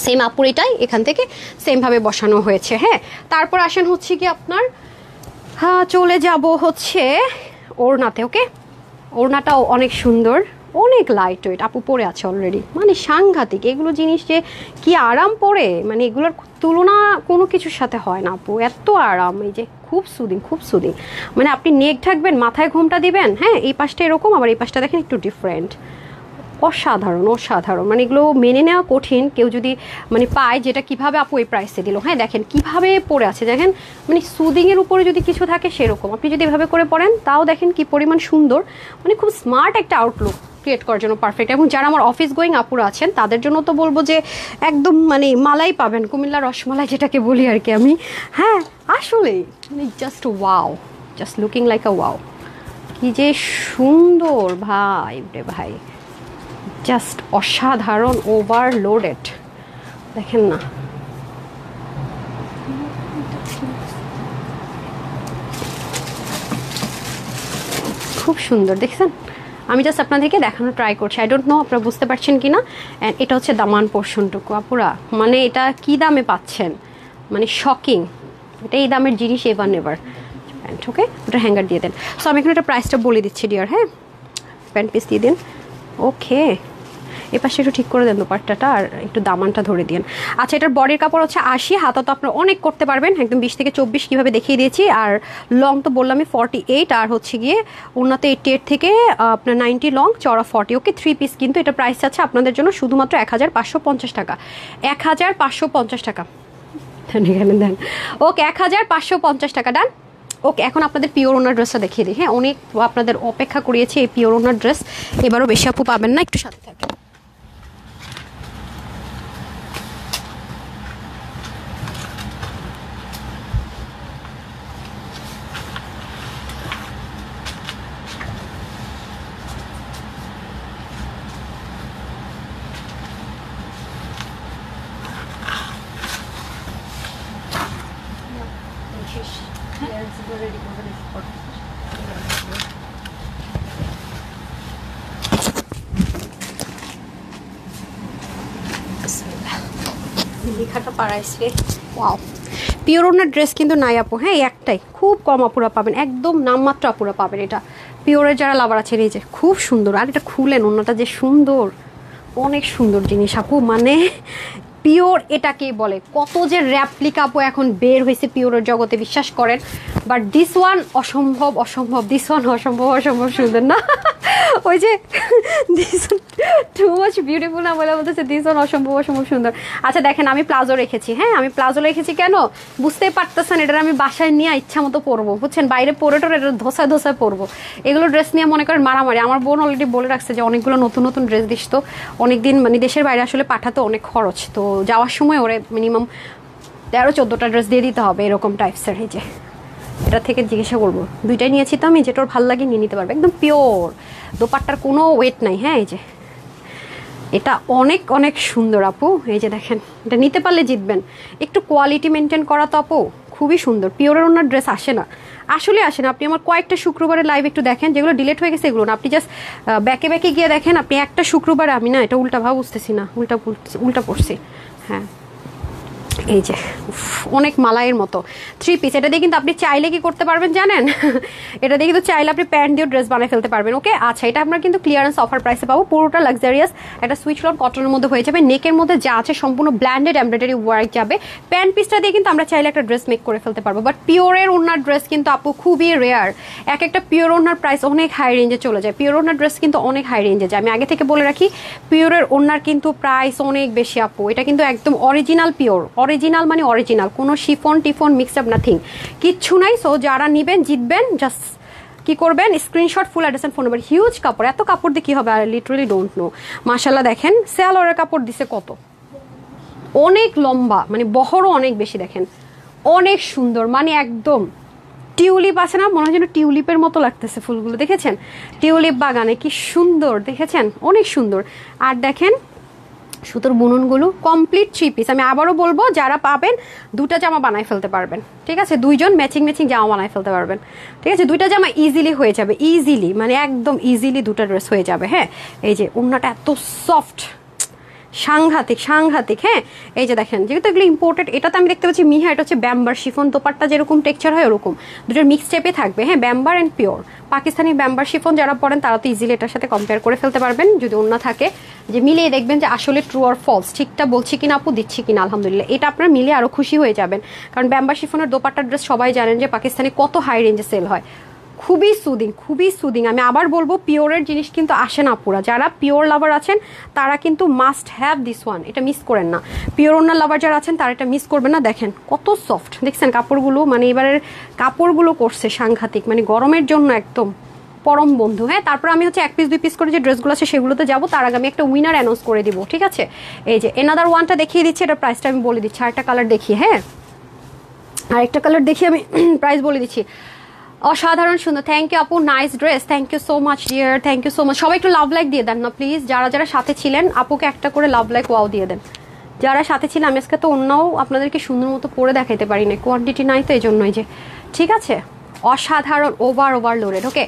B: সেম আপুরিটাই এখান থেকে সেমভাবে বসানো হয়েছে। হ্যাঁ তারপর আসেন হচ্ছে কি আপনার চলে যাব হচ্ছে ওড়নাতে। ওকে ওড়নাটাও অনেক সুন্দর, অনেক লাইট ওয়েট, আপু পরে আছে অলরেডি, মানে সাংঘাতিক এগুলো জিনিস যে কি আরাম পরে, মানে এগুলোর তুলনা কোনো কিছুর সাথে হয় না আপু, এত আরাম। এই যে খুব সুদিং, মানে আপনি নেক ঢাকবেন মাথায় ঘোমটা দিবেন, হ্যাঁ এই পাশটা এরকম, আবার এই পাশটা দেখেন একটু ডিফারেন্ট, অসাধারণ, মানে এগুলো মেনে নেওয়া কঠিন কেউ যদি মানে পায় যেটা কিভাবে আপু এই প্রাইসে দিল। হ্যাঁ দেখেন কিভাবে পরে আছে, দেখেন মানে সুদিংয়ের উপরে যদি কিছু থাকে সেরকম, আপনি যদি এভাবে করে পরেন তাও দেখেন কি পরিমাণ সুন্দর, মানে খুব স্মার্ট একটা আউটলুক ক্রিয়েট করার জন্য পারফেক্ট। এবং যারা আমার অফিস গোয়িং আপুরা আছেন তাদের জন্য তো বলবো যে একদম মানে মালাই পাবেন, কুমিল্লা রসমালাই যেটাকে বলি আর কি আমি। হ্যাঁ আসলেই মানে just wow, just looking like আ ওয়াও, কি যে সুন্দর ভাই রে ভাই, জাস্ট অসাধারণ, ওভারলোডেড, দেখেন না খুব সুন্দর, দেখছেন আমি জাস্ট আপনাদেরকে দেখানো ট্রাই করছি, আই ডোন্ট নো আপনারা বুঝতে পারছেন কি না। অ্যান্ড এটা হচ্ছে দামান পোর্শনটুকু আপুরা, মানে এটা কি দামে পাচ্ছেন, মানে শকিং, এটা এই দামের জিনিস এভার নেভার। প্যান্ট ওকে ওটা হ্যাঙ্গার দিয়ে দেন। সো আমি এখানে একটা প্রাইসটা বলে দিচ্ছি ডিয়ার, হ্যাঁ প্যান্ট পিস দিয়ে দিন। ওকে এ পাশে একটু ঠিক করে দেন দোপাট্টাটা, আর একটু দামানটা ধরে দিন। আচ্ছা এটার বডির কাপড় হচ্ছে 80, হাতা তো আপনারা অনেক করতে পারবেন, একদম 20 থেকে 24 কীভাবে দেখিয়ে দিয়েছি। আর লং তো বললামই 48, আর হচ্ছে গিয়ে ওনাতে 88 থেকে আপনার 90 লং, চড়া 40। ওকে 3 পিস কিন্তু এটা প্রাইস আছে আপনাদের জন্য শুধুমাত্র 1550 টাকা, 1550 টাকা এখানে দেন। ওকে 1550 টাকা ডান। ওকে এখন আপনাদের পিওর ওনার ড্রেসটা দেখিয়ে দিই। হ্যাঁ অনেক আপনাদের অপেক্ষা করিয়েছি এই পিওর ওনার ড্রেস, এবারও বেশি আপু পাবেন না, একটু সাথে থাকবেন। লেখাটা পাড়াইছে ওয়াও, পিওর ওনার ড্রেস কিন্তু নাই আপু, হ্যাঁ একটাই, খুব কম আপুরা পাবেন, একদম নামমাত্র আপুরা পাবেন এটা। পিওরের যারা লাভার আছেন এই যে খুব সুন্দর, আর এটা খুলেন ওনাটা যে সুন্দর, অনেক সুন্দর জিনিস আপু, মানে পিওর এটাকে বলে, কত যে র্যাপ্লিকা আপু এখন বের হয়েছে পিওরের জগতে বিশ্বাস করেন, বাট দিস ওয়ান অসম্ভব, দিস ওয়ান অসম্ভব সুন্দর না ওই যে this one too much beautiful না বলে বলতেছে দিস ওয়ান অসম্ভব সুন্দর। আচ্ছা দেখেন আমি প্লাজো রেখেছি, হ্যাঁ আমি প্লাজো রেখেছি কেন বুঝতেই পারতেছেন, এটা আমি বাসায় নিয়ে ইচ্ছা মতো পরবো বুঝছেন, বাইরে পরে টোরে এটা ধোসায় পরবো, এগুলো ড্রেস নিয়ে মনে করেন মারামারি। আমার বোন অলরেডি বলে রাখছে যে অনেকগুলো নতুন ড্রেস দিস, তো অনেকদিন মানে দেশের বাইরে আসলে পাঠাতে অনেক খরচ, তো যাওয়ার সময় ওরে মিনিমাম 13-14টা ড্রেস দিয়ে দিতে হবে এরকম টাইপসের। এই যে এটা থেকে জিজ্ঞাসা করবো, দুইটাই নিয়েছি তো আমি, যেটা ওর ভালো লাগে নিয়ে নিতে পারবে, একদম পিওর, দোপাট্টার কোনো ওয়েট নাই। হ্যাঁ এই যে এটা অনেক সুন্দর আপু, এই যে দেখেন এটা নিতে পারলে জিতবেন, একটু কোয়ালিটি মেনটেন করা তো আপু খুবই সুন্দর। পিওরের ওনার ড্রেস আসে না, আসলে আসে না। আপনি আমার কয়েকটা শুক্রবারের লাইভ একটু দেখেন, যেগুলো ডিলেট হয়ে গেছে এগুলো না, আপনি জাস্ট ব্যাকে ব্যাকে গিয়ে দেখেন। আপনি একটা শুক্রবারে, আমি না এটা উল্টা ভাব বুঝতেছি না, উল্টা পড়ছি। হ্যাঁ এই যে অনেক মালাইয়ের মতো 3 পিস। এটা দিয়ে কিন্তু আপনি চাইলে কি করতে পারবেন জানেন? এটা দিয়ে কিন্তু চাইলে আপনি প্যান্ট দিয়ে ড্রেস বানিয়ে ফেলতে পারবেন। ওকে আচ্ছা, এটা আমরা কিন্তু ক্লিয়ারেন্স অফার প্রাইসে পাবো। পুরোটা লাক্সারিয়াস একটা সুইচ লন কটনের মধ্যে হয়ে যাবে। নেকের মধ্যে যা আছে সম্পূর্ণ ব্ল্যান্ডেড এমব্রয়ডারি ওয়ার্ক যাবে। প্যান্ট পিসটা দিয়ে কিন্তু আমরা চাইলে একটা ড্রেস মেক করে ফেলতে পারবো। বাট পিওরের ওনার ড্রেস কিন্তু আপু খুবই রেয়ার। একটা পিওর ওনার প্রাইস অনেক হাই রেঞ্জে চলে যায়। পিওর ওনার ড্রেস কিন্তু অনেক হাই রেঞ্জে যায়। আমি আগে থেকে বলে রাখি, পিওরের ওনার কিন্তু প্রাইস অনেক বেশি আপু। এটা কিন্তু একদম অরিজিনাল পিওর, অরিজিনাল মানে অরিজিনাল, কোনো শিফন টিফন মিক্সড আপ নাথিং, কিচ্ছু নাই। সো যারা নিবেন জিতবেন, জাস্ট কি করবেন, screenshot, full address and phone number. Huge কাপড়, এত কাপড় দিয়ে কি হবে, আর লিটারালি ডোন্ট নো। মাশাআল্লাহ দেখেন সেলোয়ারের কাপড় দিছে কত, অনেক লম্বা, মানে বহরও অনেক বেশি। দেখেন অনেক সুন্দর, মানে একদম টিউলিপ আছে না, মনে হয় যেন টিউলিপের মতো লাগতেছে ফুলগুলো। দেখেছেন টিউলিপ বাগানে কি সুন্দর, দেখেছেন অনেক সুন্দর। আর দেখেন সুতোর বুননগুলো কমপ্লিট 3 পিস। আমি আবারও বলবো, যারা পাবেন 2টা জামা বানায় ফেলতে পারবেন, ঠিক আছে? 2জন ম্যাচিং জামা বানায় ফেলতে পারবেন, ঠিক আছে? 2টা জামা ইজিলি হয়ে যাবে, ইজিলি, মানে একদম ইজিলি 2টা ড্রেস হয়ে যাবে। হ্যাঁ এই যে ওড়নাটা এত সফট, সাংঘাতিক সাংঘাতিক। হ্যাঁ এই যে দেখেন, যেহেতু এগুলো ইম্পোর্টেড, এটাতে আমি দেখতে পাচ্ছি মিহা, এটা হচ্ছে ব্যাম্বার শিফন। দোপাট্টা যেরকম টেক্সচার হয় ওরকম, দুটোর মিক্স টাইপে থাকবে। হ্যাঁ ব্যাম্বার অ্যান্ড পিওর পাকিস্তানি ব্যাম্বার শিফন যারা পড়েন তারা তো ইজিলি এটার সাথে কম্পেয়ার করে ফেলতে পারবেন। যদি ওড়না থাকে, যে মিলিয়ে দেখবেন যে আসলে ট্রু আর ফলস, ঠিকটা বলছি কিনা আপু, দিচ্ছি কিনা। আলহামদুলিল্লাহ, এটা আপনার মিলিয়ে আরো খুশি হয়ে যাবেন। কারণ ব্যাম্বার শিফনের দোপাট্টার ড্রেস সবাই জানেন যে পাকিস্তানি কত হাই রেঞ্জে সেল হয়। খুবই সুদিং, খুবই সুদিং। আমি আবার বলবো, পিওরের জিনিস কিন্তু আসে না পুরা। যারা পিওর লাভার আছেন তারা কিন্তু মাস্ট হ্যাভ দিস ওয়ান, এটা মিস করেন না। পিওর ওনার লাভার যারা আছেন তারা এটা মিস করবেন না। দেখেন কত সফট, দেখছেন কাপড়গুলো, মানে এবারের কাপড়গুলো করছে সাংঘাতিক, মানে গরমের জন্য একদম পরম বন্ধু। হ্যাঁ তারপর আমি হচ্ছে 1 পিস 2 পিস করে যে ড্রেসগুলো আছে সেগুলোতে যাবো, তার আগে আমি একটা উইনার অ্যানাউন্স করে দিব, ঠিক আছে? এই যে এনাদার ওয়ানটা দেখিয়ে দিচ্ছি, এটার প্রাইসটা আমি বলে দিচ্ছি। আরেকটা কালার দেখিয়ে, হ্যাঁ আরেকটা কালার দেখিয়ে আমি প্রাইস বলে দিচ্ছি। অসাধারণ সুন্দর, থ্যাংক ইউ আপু, nice dress, thank you so much dear, thank you so much. সবাই একটু লাভ লাইক দিয়ে দেন না প্লিজ, যারা যারা সাথে ছিলেন। আপুকে একটা করে লাভ লাইক ওয়াও দিয়ে দেন যারা সাথে ছিলেন। আমি আজকে তো অন্যও আপনাদেরকে সুন্দর মতো পরে দেখাইতে পারি না, কোয়ান্টিটি নাই তো এই জন্যই যে, ঠিক আছে? অসাধারণ, ওভারলোডেড। ওকে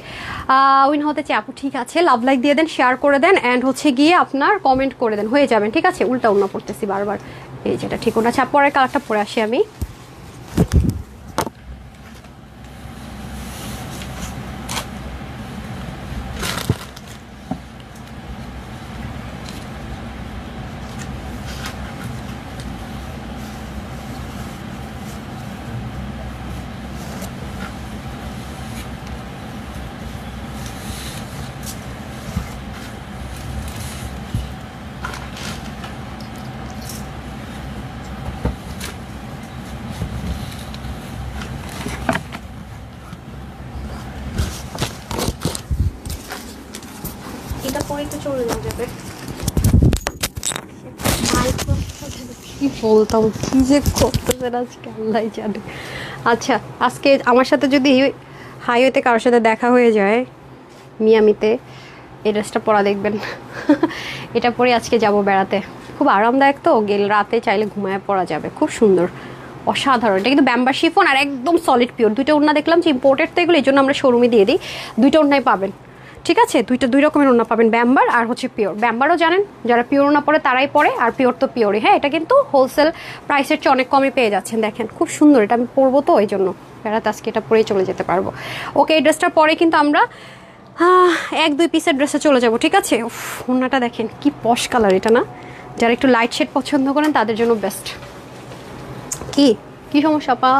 B: উইন হতে চাই আপু, ঠিক আছে? লাভ লাইক দিয়ে দেন, শেয়ার করে দেন, অ্যান্ড হচ্ছে গিয়ে আপনার কমেন্ট করে দেন, হয়ে যাবেন, ঠিক আছে? উল্টা অন্য পড়তেছি বারবার, এই যেটা ঠিক ওটা। আচ্ছা পরের কালারটা পরে আসি আমি। কি বলতাম, কি যে করতেছেন আজকে আল্লাহ জানে। আচ্ছা আজকে আমার সাথে যদি হাইওয়েতে কারোর সাথে দেখা হয়ে যায় মিয়ামিতে, এই ড্রেসটা পরা দেখবেন। এটা পরে আজকে যাব বেড়াতে, খুব আরামদায়ক, তো গেল রাতে চাইলে ঘুমায় পরা যাবে, খুব সুন্দর অসাধারণ। এটা কিন্তু ব্যাম্বার শিফন আর একদম সলিড পিওর। 2টা ওড়না দেখলাম যে ইম্পোর্টেড, তো এগুলো এই জন্য আমরা শোরুমে দিয়ে দিই। 2টা ওড়নাই পাবেন, ঠিক আছে? 2 রকমের ওড়না পাবেন, ব্যাম্বার আর হচ্ছে পিওর। ব্যাম্বারও জানেন যারা পিওর ওড়না পরে তারাই পরে, আর পিওর তো পিওরই। হ্যাঁ এটা কিন্তু হোলসেল প্রাইসের চেয়ে অনেক কমে পেয়ে যাচ্ছেন। দেখেন খুব সুন্দর, এটা আমি পরবো তো এই জন্য বেড়াতে আজকে এটা পরেই চলে যেতে পারবো। ওকে এই ড্রেসটার পরে কিন্তু আমরা 1-2 পিসের ড্রেসে চলে যাব, ঠিক আছে? ওড়নাটা দেখেন কি পশ কালার, এটা না? যারা একটু লাইট শেড পছন্দ করেন তাদের জন্য বেস্ট। কি কি সমস্যা পা,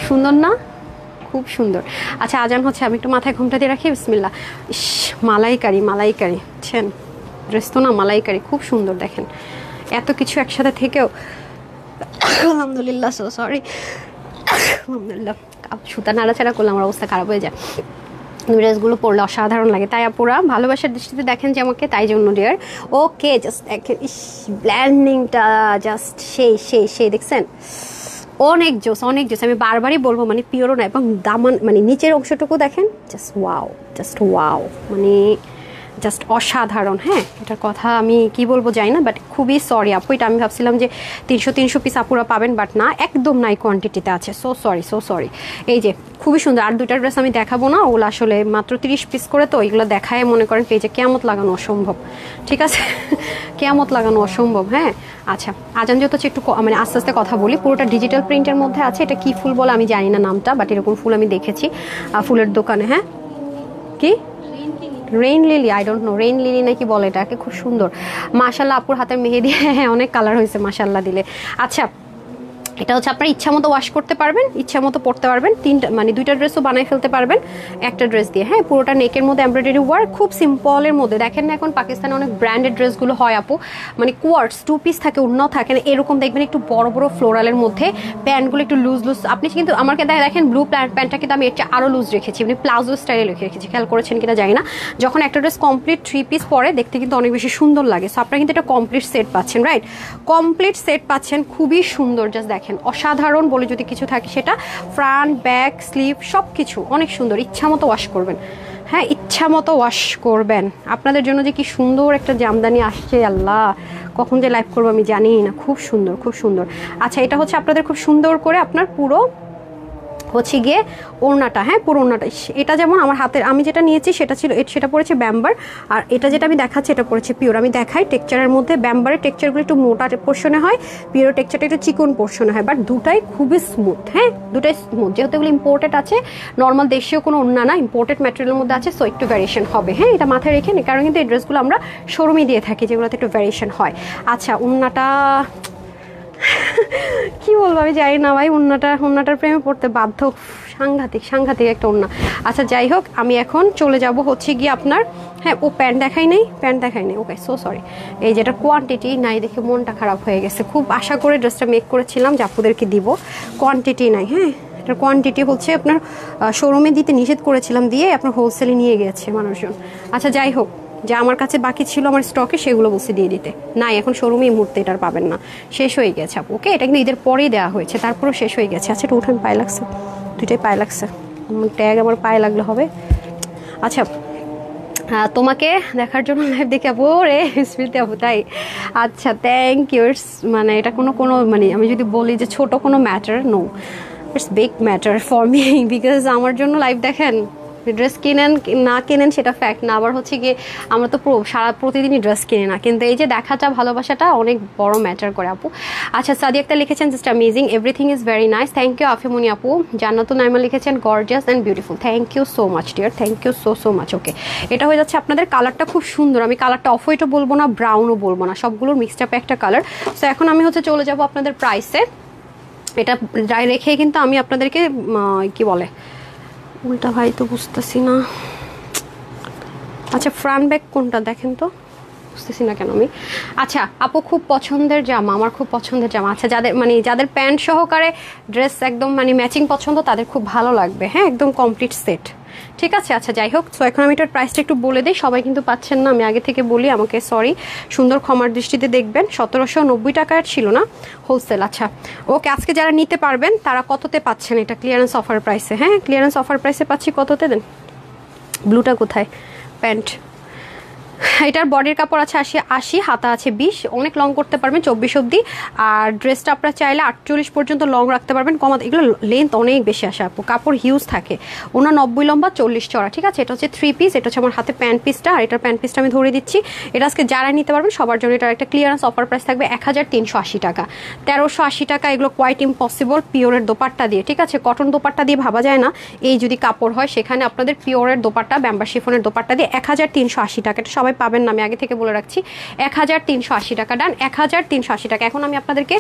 B: সুন্দর না? খুব সুন্দর। আচ্ছা আজান হচ্ছে, আমি একটু মাথায় ঘুমটা দিয়ে রাখি। বিসমিল্লাহ। ইস মালাইকারি, বুঝছেন? ড্রেস তো না মালাইকারি, খুব সুন্দর। দেখেন এত কিছু একসাথে থেকেও আলহামদুলিল্লাহ, সো সরি, আলহামদুলিল্লাহ। সুতা নাড়াচাড়া করলে আমার অবস্থা খারাপ হয়ে যায়। ড্রেসগুলো পরলে অসাধারণ লাগে, তাই আপুরা ভালোবাসার দৃষ্টিতে দেখেন যে আমাকে, তাই জন্য ডিয়ার। ওকে জাস্ট দেখেন, ইস ব্ল্যান্ডিংটা জাস্ট সেই দেখছেন, অনেক জোস, অনেক জোস। আমি বারবারই বলবো, মানে পিওরও না, এবং দামান মানে নিচের অংশটুকু দেখেন, জাস্ট ওয়াও, মানে জাস্ট অসাধারণ। হ্যাঁ, এটার কথা আমি কি বলবো জানি না, বাট খুবই সরি আপু, এটা আমি ভাবছিলাম যে 300 পিস আপুরা পাবেন, বাট না, একদম নাই কোয়ান্টিটিতে আছে। So sorry. এই যে খুবই সুন্দর। আর দুইটা ড্রেস আমি দেখাবো না, ওগুলো আসলে মাত্র 30 পিস করে, তো ওইগুলো দেখায় মনে করেন পেজে কেয়ামত লাগানো অসম্ভব। ঠিক আছে, কেয়ামত লাগানো অসম্ভব। হ্যাঁ, আচ্ছা, আজান যেহেতু হচ্ছে একটু মানে আস্তে আস্তে কথা বলি। পুরোটা ডিজিটাল প্রিন্টের মধ্যে আছে। এটা কি ফুল বলে আমি জানি না নামটা, বাট এরকম ফুল আমি দেখেছি ফুলের দোকানে। হ্যাঁ, কি rain lily, I don't know, rain lily নাকি বলে এটাকে। খুব সুন্দর মাশাল্লাহ, আপুর হাতের মেহেদি হ্যাঁ অনেক কালার হয়েছে মাশাল্লাহ দিলে। আচ্ছা, এটা হচ্ছে আপনার ইচ্ছা মতো ওয়াশ করতে পারবেন, ইচ্ছা মতো পরতে পারবেন। তিনটা মানে দুইটা ড্রেসও বানাই ফেলতে পারবেন একটা ড্রেস দিয়ে। হ্যাঁ, পুরোটা নেকের মধ্যে এমব্রয়ডারি ওয়ার্ক, খুব সিম্পলের মধ্যে। দেখেন না এখন পাকিস্তানে অনেক ব্র্যান্ডেড ড্রেসগুলো হয় আপু, মানে কোয়ার্টস 2 পিস থাকে, অন্যও থাকে না, এরকম দেখবেন একটু বড় বড় ফ্লোরালের মধ্যে, প্যান্টগুলো একটু লুজ। আপনি কিন্তু আমাকে দেখেন ব্লু প্যান্টটা কিন্তু আমি এটা আরও লুজ রেখেছি, মানে প্লাজো স্টাইলে রেখেছি, খেয়াল করেছেন কিনা জানি না। যখন একটা ড্রেস কমপ্লিট 3 পিস পরে দেখতে কিন্তু অনেক বেশি সুন্দর লাগে। সো আপনারা কিন্তু এটা কমপ্লিট সেট পাচ্ছেন, রাইট? কমপ্লিট সেট পাচ্ছেন, খুবই সুন্দর। জাস্ট দেখেন, অসাধারণ বলে যদি কিছু থাকে সেটা ফ্রন্ট, ব্যাক, স্লিভ সব কিছু অনেক সুন্দর। ইচ্ছা মতো ওয়াশ করবেন। হ্যাঁ, ইচ্ছা মতো ওয়াশ করবেন। আপনাদের জন্য যে কি সুন্দর একটা জামদানি আসছে, আল্লাহ কখন যে লাইভ করবো আমি জানি না। খুব সুন্দর, খুব সুন্দর। আচ্ছা, এটা হচ্ছে আপনাদের খুব সুন্দর করে আপনার পুরো হচ্ছে গিয়ে ওড়নাটা। হ্যাঁ, পুরো ওড়নাটা। এটা যেমন আমার হাতের আমি যেটা নিয়েছি সেটা পড়েছে ব্যাম্বার, আর এটা যেটা আমি দেখাচ্ছি এটা পড়েছে পিওর। আমি দেখাই টেক্সচারের মধ্যে, ব্যাম্বারের টেক্সচারগুলো একটু মোটা পোর্শনে হয়, পিওর টেক্সচারটা একটু চিকন পোর্শনে হয়, বাট দুটাই খুবই স্মুথ। হ্যাঁ, দুটাই স্মুথ, যেহেতু এগুলো ইম্পোর্টেড আছে, নর্মাল দেশীয় কোনো ওড়না না, ইম্পোর্টেড ম্যাটেরিয়ালের মধ্যে আছে, সো একটু ভ্যারিয়েশন হবে। হ্যাঁ, এটা মাথায় রেখে নিই, কারণ কিন্তু এই ড্রেসগুলো আমরা শোরুমে দিয়ে থাকি, যেগুলোতে একটু ভ্যারিয়েশন হয়। আচ্ছা, ওড়নাটা কি বলবো আমি জানি না ভাই, ওড়নাটার প্রেমে পড়তে বাধ্য। সাংঘাতিক একটা ওড়না। আচ্ছা, যাই হোক, আমি এখন চলে যাব হচ্ছে গিয়ে আপনার, হ্যাঁ ও প্যান্ট দেখাই নাই, ওকে, সো সরি। এই যেটা কোয়ান্টিটি নাই দেখে মনটা খারাপ হয়ে গেছে। খুব আশা করে ড্রেসটা মেক করেছিলাম যে আপুদেরকে দিব, কোয়ান্টিটি নাই। হ্যাঁ, এটার কোয়ান্টিটি হচ্ছে আপনার শোরুমে দিতে নিষেধ করেছিলাম, দিয়ে আপনার হোলসেলে নিয়ে গেছে মানুষজন। আচ্ছা, যাই হোক, যা আমার কাছে বাকি ছিল আমার স্টকে সেগুলো বসে দিয়ে দিতে, নাই এখন শোরুমে এই মুহূর্তে এটার পাবেন না, শেষ হয়ে গেছে আপু। ওকে, এটা কিন্তু ঈদের পরেই দেওয়া হয়েছে, তারপরেও শেষ হয়ে গেছে। আচ্ছা, এটা উঠান, পায়ে লাগছে, দুইটাই পায়ে লাগছে, ট্যাগ আমার পায়ে লাগলে হবে। আচ্ছা, তোমাকে দেখার জন্য লাইভ দেখে আপু, রে স্মৃতি আপু, তাই? আচ্ছা, থ্যাংক ইউ। মানে এটা কোনো মানে আমি যদি বলি যে ছোট কোনো matter, no, it's big matter for me, because আমার জন্য লাইভ দেখেন, ড্রেস কিনেন না কিনেন সেটা ফ্যাক্ট না, আবার হচ্ছে গিয়ে আমরা তো প্রতিদিনই ড্রেস কিনে না, কিন্তু এই যে দেখাটা, ভালোবাসাটা অনেক বড় ম্যাটার করে আপু। আচ্ছা, সাদি আক্তার লিখেছেন just amazing, everything is very nice, thank you. Afimoni আপু, জান্নাতুন নাইমা লিখেছেন gorgeous and beautiful, thank you so much dear, thank you so much. Okay, এটা হয়ে যাচ্ছে আপনাদের কালারটা খুব সুন্দর। আমি কালারটা অফ হোয়াইটও বলবো না, ব্রাউনও বলবো না, সবগুলোর মিক্সড আপ একটা কালার। সো এখন আমি হচ্ছে চলে যাব আপনাদের প্রাইসে। এটা রেখে কিন্তু আমি আপনাদেরকে কি বলে উল্টা, ভাই তো বুঝতেছি না। আচ্ছা, ফ্রন্ট ব্যাক কোনটা দেখেন তো, বুঝতেছি না কেন আমি। আচ্ছা আপু, খুব পছন্দের জামা, আমার খুব পছন্দের জামা। আচ্ছা, যাদের প্যান্ট সহকারে ড্রেস একদম মানে ম্যাচিং পছন্দ, তাদের খুব ভালো লাগবে। হ্যাঁ, একদম কমপ্লিট সেট, ঠিক আছে। আচ্ছা, যাই হোক, সো এখন আমি এটার প্রাইসটা একটু বলে দিই, সবাই কিন্তু পাচ্ছেন না, আমি আগে থেকে বলি, আমাকে সরি, সুন্দর ক্ষমার দৃষ্টিতে দেখবেন। 1790 টাকার ছিল না হোলসেল। আচ্ছা, ওকে, আজকে যারা নিতে পারবেন তারা কততে পাচ্ছেন এটা? ক্লিয়ারেন্স অফার প্রাইসে। হ্যাঁ, ক্লিয়ারেন্স অফার প্রাইসে পাচ্ছি কততে দেন? ব্লুটা কোথায়? প্যান্ট, এটার বডির কাপড় আছে 80, হাতা আছে 20, অনেক লং করতে পারবেন 24 অবধি। আর ড্রেসটা আপনারা চাইলে 48 পর্যন্ত লং রাখতে পারবেন, কমা। এগুলো লেন্থ অনেক বেশি আসে আপু, কাপড় হিউজ থাকে। ওনার 90 লম্বা, 40 চড়া, ঠিক আছে। এটা হচ্ছে 3 পিস, এটা হচ্ছে আমার হাতে প্যান্ট পিসটা, আর এটার প্যান্ট পিসটা আমি ধরে দিচ্ছি। এটা আজকে যারা নিতে পারবেন সবার জন্য এটার একটা ক্লিয়ারেন্স অফার প্রাইস থাকবে 1380 টাকা, 1380 টাকা। এগুলো কোয়াইট ইম্পসিবল পিওরের দোপাট্টা দিয়ে, ঠিক আছে। কটন দোপাট্টা দিয়ে ভাবা যায় না, এই যদি কাপড় হয় সেখানে আপনাদের পিওরের দোপাট্টা, ব্যাম্বার শিফনের দোপাট্টা দিয়ে 1380 টাকা। এটা সবাই পাবেন না, আমি আগে থেকে বলে রাখছি। 1380 টাকা, ডান, 1380 টাকা। এখন আমি আপনাদেরকে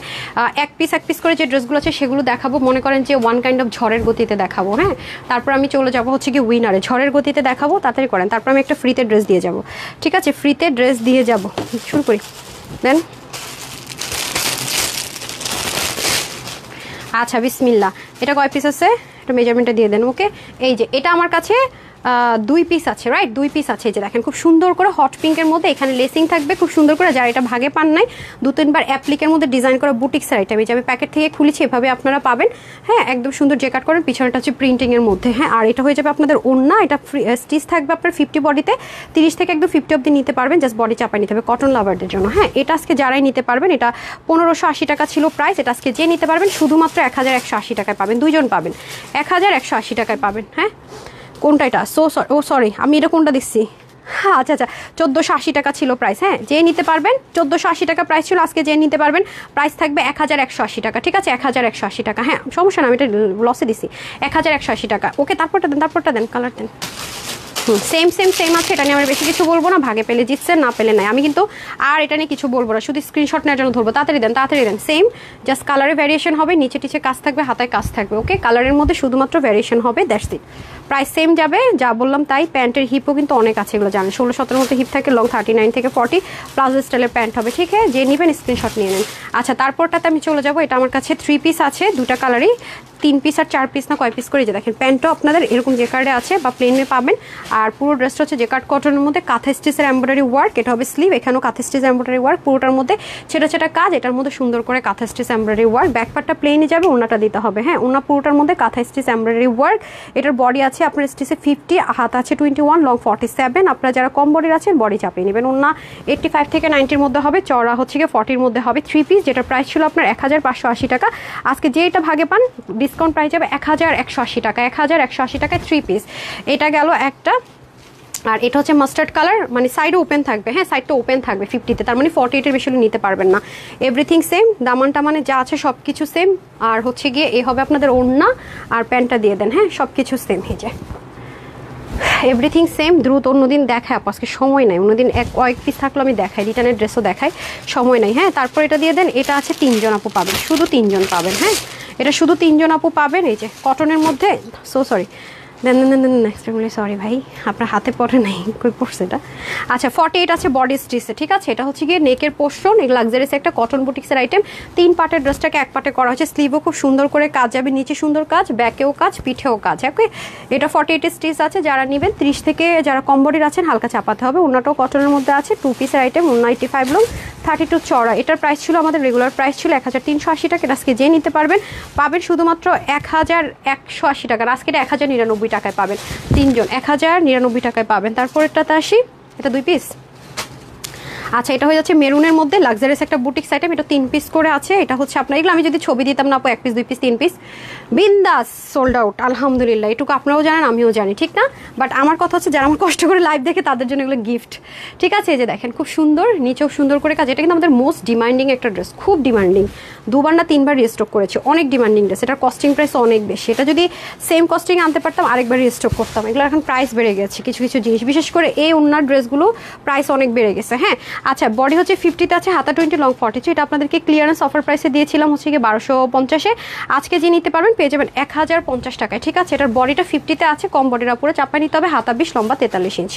B: এক পিস করে যে ড্রেসগুলো আছে সেগুলো দেখাবো, মনে করেন যে ওয়ান কাইন্ড অফ ঝড়ের গতিতে দেখাবো। হ্যাঁ, তারপর আমি চলে যাবো হচ্ছে কি উইনারে, ঝড়ের গতিতে দেখাবো, তাড়াতাড়ি করেন। তারপর আমি একটা ফ্রিতে ড্রেস দিয়ে যাব, ঠিক আছে, ফ্রিতে ড্রেস দিয়ে যাব। শুরু করি, দেন। আচ্ছা, বিসমিল্লাহ। এটা কয় পিস আছে? এটা মেজারমেন্টটা দিয়ে দেন। ওকে, এই যে এটা আমার কাছে 2 পিস আছে, রাইট? 2 পিস আছে। এই যে দেখেন খুব সুন্দর করে হট পিঙ্কের মধ্যে এখানে লেসিং থাকবে খুব সুন্দর করে, যারা এটা ভাগে পান নাই 2-3 বার অ্যাপ্লিকের মধ্যে ডিজাইন করা বুটিক্সের আইটেম। এই যে আমি প্যাকেট থেকে খুলেছি, এভাবে আপনারা পাবেন। হ্যাঁ, একদম সুন্দর জেকাট করেন, পিছনটা হচ্ছে প্রিন্টিংয়ের মধ্যে। হ্যাঁ, আর এটা হয়ে যাবে আপনাদের ওড়না, এটা স্টিচ থাকবে আপনার 50 বডিতে, 30 থেকে একদম 50 অবধি নিতে পারবেন, জাস্ট বডি চাপাই নিতে হবে কটন লাভারদের জন্য। হ্যাঁ, এটা আজকে যারাই নিতে পারবেন, এটা 1580 টাকা ছিল প্রাইস, এটা আজকে যে নিতে পারবেন শুধুমাত্র 1180 টাকায় পাবেন, দুইজন পাবেন, 1180 টাকায় পাবেন। হ্যাঁ, কোনটা এটা? সরি আমি এটা কোনটা দিচ্ছি? হ্যাঁ, আচ্ছা 1480 টাকা ছিল প্রাইস। হ্যাঁ, যে নিতে পারবেন 1480 টাকা প্রাইস ছিল, আজকে যে নিতে পারবেন প্রাইস থাকবে 1180 টাকা। ঠিক আছে, 1180 টাকা। হ্যাঁ, সমস্যা না, আমি এটা লসে দিছি, 1180 টাকা। ওকে, তারপরটা দেন, কালার দেন। সেম আছে, এটা নিয়ে আমরা বেশি কিছু বলবো না, ভাগে পেলে জিতছেন, না পেলে নাই। আমি কিন্তু আর এটা নিয়ে কিছু বলবো না, শুধু স্ক্রিনশট নেওয়ার জন্য ধরবো। তাড়াতাড়ি দেন। সেম, জাস্ট কালারে ভ্যারিয়েশন হবে, নিচে টিচে কাজ থাকবে, হাতায় কাজ থাকবে। ওকে, কালারের মধ্যে শুধুমাত্র ভ্যারিয়েশন হবে, দ্যাটস ইট। প্রাইস সেম যাবে, যা বললাম তাই। প্যান্টের হিপও কিন্তু অনেক আছে, এগুলো জানেন, 16-17 মধ্যে হিপ থাকে, লং 39 থেকে 40, প্লাজো স্টাইলের প্যান্ট হবে। ঠিক আছে, যে নেবেন স্ক্রিনশট নিয়ে নেন। আচ্ছা, তারপরটাতে আমি চলে যাবো। এটা আমার কাছে 3 পিস আছে, 2টা কালারই, 3 পিস আর 4 পিস না কয় পিস করে। যে দেখেন প্যান্টও আপনাদের এরকম জেকার্ডে আছে বা প্লেনে পাবেন, আর পুরো ড্রেসটা হচ্ছে জেকার্ড কটনের মধ্যে কাঁথা স্টিচের এমব্রয়ডারি ওয়ার্ক। এটা হবে স্লিভ, এখানেও কাঁথা স্টিচের এমব্রয়ডারি ওয়ার্ক, পুরোটার মধ্যে ছেটা কাজ, এটার মধ্যে সুন্দর করে কাঁথা স্টিচ এমব্রয়ডারি ওয়ার্ক। ব্যাক পার্টটা প্লেনে যাবে, ওনাটা দিতে হবে। হ্যাঁ, ওনা পুরোটার মধ্যে কাঁথা স্টিচ এমব্রয়ডারি ওয়ার্ক। এটার বডি আছে আপনার স্টিচে 50, হাত আছে 21, লং 47। আপনারা যারা কম বডির আছেন বডি চাপিয়ে নেবেন। ওনা 85 থেকে 90-র মধ্যে হবে, চড়া হচ্ছে গিয়ে 40-র মধ্যে হবে। 3 পিস, যেটার প্রাইস ছিল আপনার 1580 টাকা, আজকে যে এটা ভাগে পান ডিসকাউন্ট প্রাইস যাবে 1180 টাকা। 1180 টাকায় 3 পিস। এটা গেল একটা। আর এটা হচ্ছে মাস্টার্ড কালার, মানে সাইডে ওপেন থাকবে। হ্যাঁ, সাইডটা ওপেন থাকবে 50-তে, তার মানে 48-এর বেশি নিতে পারবেন না। এভরিথিং সেম, দামানটা মানে যা আছে সব কিছু সেম। আর হচ্ছে গিয়ে এ হবে আপনাদের ওড়না, আর প্যান্টটা দিয়ে দেন। হ্যাঁ, সব কিছু সেম হয়ে যায়, এভরিথিং সেম। দ্রুত অন্যদিন দেখায় আপু, আজকে সময় নাই। অন্যদিন কয়েক পিস থাকলে আমি দেখাই, রিটার্নের ড্রেসও দেখাই, সময় নাই। হ্যাঁ, তারপর এটা দিয়ে দেন। এটা আছে 3 জন আপু পাবেন, শুধু 3 জন পাবেন। হ্যাঁ, এটা শুধু 3 জন আপু পাবেন। এই যে কটনের মধ্যে, সরি এক্সট্রিমলি সরি ভাই, আপনার হাতে পড়ে নাই, কই পড়ছে এটা? আচ্ছা, 48 আছে বডি স্টিচে। ঠিক আছে, এটা হচ্ছে গিয়ে নেকের পোর্শন, এই লাক্সারিস একটা কটন বুটিক্সের আইটেম। 3 পার্টের ড্রেসটাকে 1 পার্টে করা হয়েছে। স্লিভও খুব সুন্দর করে কাজ যাবে, নিচে সুন্দর কাজ, ব্যাকেও কাজ, পিঠেও কাজ। ওকে, এটা 48 স্টিচ আছে, যারা নেবেন 30 থেকে, যারা কম বডির আছেন হালকা চাপাতে হবে। ওনাটাও কটনের মধ্যে আছে, 2 পিসের আইটেম, 195 লং, 32 চড়া। এটার প্রাইস ছিল, আমাদের রেগুলার প্রাইস ছিল 1380 টাকা। আজকে যে নিতে পারবেন পাবেন শুধুমাত্র 1180 টাকা। আজকে এটা 1099 টাকায় পাবেন, 3 জন 1099 টাকায় পাবেন। তারপরেরটাতে আসি, এটা 2 পিস। আচ্ছা, এটা হয়ে যাচ্ছে মেরুনের মধ্যে লাক্সারিয়াস একটা বুটিক্স আইটেম, এটা 3 পিস করে আছে। এটা হচ্ছে আপনার, এগুলো আমি যদি ছবি দিতাম না আপু, 1 পিস 2 পিস 3 পিস বিন্দাস সোল্ড আউট, আলহামদুলিল্লাহ। এটুকু আপনারাও জানেন, আমিও জানি, ঠিক না? বাট আমার কথা হচ্ছে যারা আমার কষ্ট করে লাইভ দেখে তাদের জন্য এগুলো গিফট। ঠিক আছে, এই যে দেখেন খুব সুন্দর, নিচেও সুন্দর করে কাজ। এটা কিন্তু আমাদের মোস্ট ডিমান্ডিং একটা ড্রেস, খুব ডিমান্ডিং, 2বার না 3বার রিস্টক করেছি, অনেক ডিমান্ডিং ড্রেস। এটার কস্টিং প্রাইস অনেক বেশি, এটা যদি সেম কস্টিং আনতে পারতাম আরেকবার রিস্টক করতাম। এগুলো এখন প্রাইস বেড়ে গেছে, কিছু কিছু জিনিস, বিশেষ করে এই ওনার ড্রেসগুলো প্রাইস অনেক বেড়ে গেছে। হ্যাঁ, আচ্ছা, বডি হচ্ছে 50-তে আছে, হাতা 20, লং 42। এটা আপনাদেরকে ক্লিয়ারেন্স অফার প্রাইসে দিয়েছিলাম হচ্ছে গিয়ে 1250-এ। আজকে যে নিতে পারবেন পেয়ে যাবেন 1050 টাকায়। ঠিক আছে, এটার বডিটা 50-তে আছে, কম বডির উপরে চাপা নিতে হবে, হাতা 20, লম্বা 43 ইঞ্চ।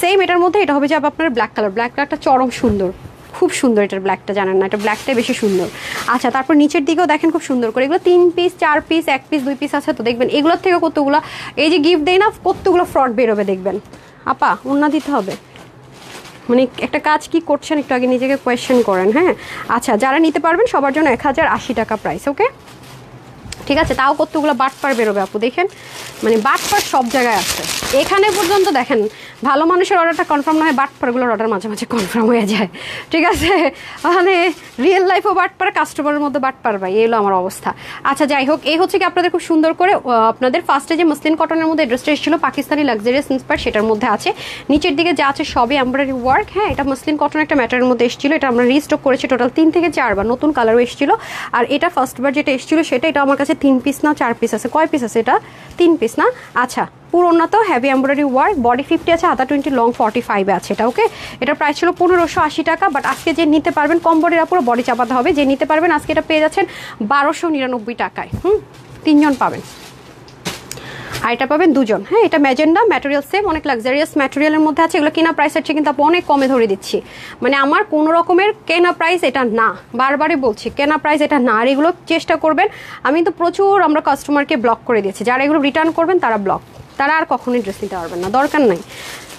B: সেম এটার মধ্যে এটা হবে যাবে আপনার ব্ল্যাক কালার, ব্ল্যাক কালারটা চরম সুন্দর, খুব সুন্দর। এটার ব্ল্যাকটা জানেন না, এটা ব্ল্যাকটাই বেশি সুন্দর। আচ্ছা, তারপর নিচের দিকেও দেখেন খুব সুন্দর করে, এগুলো 3 পিস 4 পিস 1 পিস 2 পিস আছে। তো দেখবেন এগুলোর থেকে কতগুলো, এই যে গিফট দেয় না, কতগুলো ফ্রড বেরোবে দেখবেন। আপা, ওন্না দিতে হবে, মানে একটা কাজ কি করছেন একটু আগে নিজেকে কোয়েশ্চেন করেন। হ্যাঁ, আচ্ছা, যারা নিতে পারবেন সবার জন্য 1080 টাকা প্রাইস। ওকে, ঠিক আছে, তাও কতগুলো বাটপার বেরোবে আপু, দেখেন, মানে বাটপার সব জায়গায় আছে। এখানে পর্যন্ত দেখেন, ভালো মানুষের অর্ডারটা কনফার্ম না হয়, বাটপারগুলোর অর্ডার মাঝে মাঝে কনফার্ম হয়ে যায়। ঠিক আছে, মানে রিয়েল লাইফও বাটপার, কাস্টমারের মধ্যে বাটপার ভাই, এই হলো আমার অবস্থা। আচ্ছা, যাই হোক, এই হচ্ছে কি আপনাদের খুব সুন্দর করে আপনাদের ফার্স্টে যে মসলিন কটনের মধ্যে ড্রেসটা এসেছিল পাকিস্তানি লাক্সারিয়াস ইন্সপায়ার, সেটার মধ্যে আছে। নিচের দিকে যা আছে সবই এমব্রয়ডারি ওয়ার্ক। হ্যাঁ, এটা মসলিন কটন একটা ম্যাটারের মধ্যে এসেছিল, এটা আমরা রিস্টক করেছি টোটাল 3 থেকে 4 বার, নতুন কালারও এসেছিল। আর এটা ফার্স্টবার যেটা এসেছিল সেটা, এটা আমার কাছে 3 পিস না 4 পিস আছে, কয় পিস আছে এটা? 3 পিস না? আচ্ছা, পুরোনা তো হেভি এমব্রয়ডারি ওয়ার্ক, বডি 50 আছে, হাতা 20, লং 45 আছে এটা। ওকে, এটার প্রাইস ছিল 1580 টাকা। বাট আজকে যে নিতে পারবেন, কম বডির পুরো বডি চাপাতে হবে, যে নিতে পারবেন আজকে এটা পেয়ে যাচ্ছেন 1299 টাকায়। 3 জন পাবেন, আর এটা পাবেন 2 জন। হ্যাঁ, এটা ম্যাজেন্ডা ম্যাটেরিয়াল সেম, অনেক লাক্সারিয়াস ম্যাটেরিয়ালের মধ্যে আছে। এগুলো কেনা প্রাইস হচ্ছে কিন্তু অনেক কমে ধরে দিচ্ছি, মানে আমার কোনো রকমের কেনা প্রাইস এটা না, বারবারই বলছি কেনা প্রাইস এটা না। আর এগুলো চেষ্টা করবেন, আমি তো প্রচুর আমরা কাস্টমারকে ব্লক করে দিয়েছি, যারা এগুলো রিটার্ন করবেন তারা ব্লক, তারা আর কখনোই ড্রেস নিতে পারবেন না, দরকার নাই।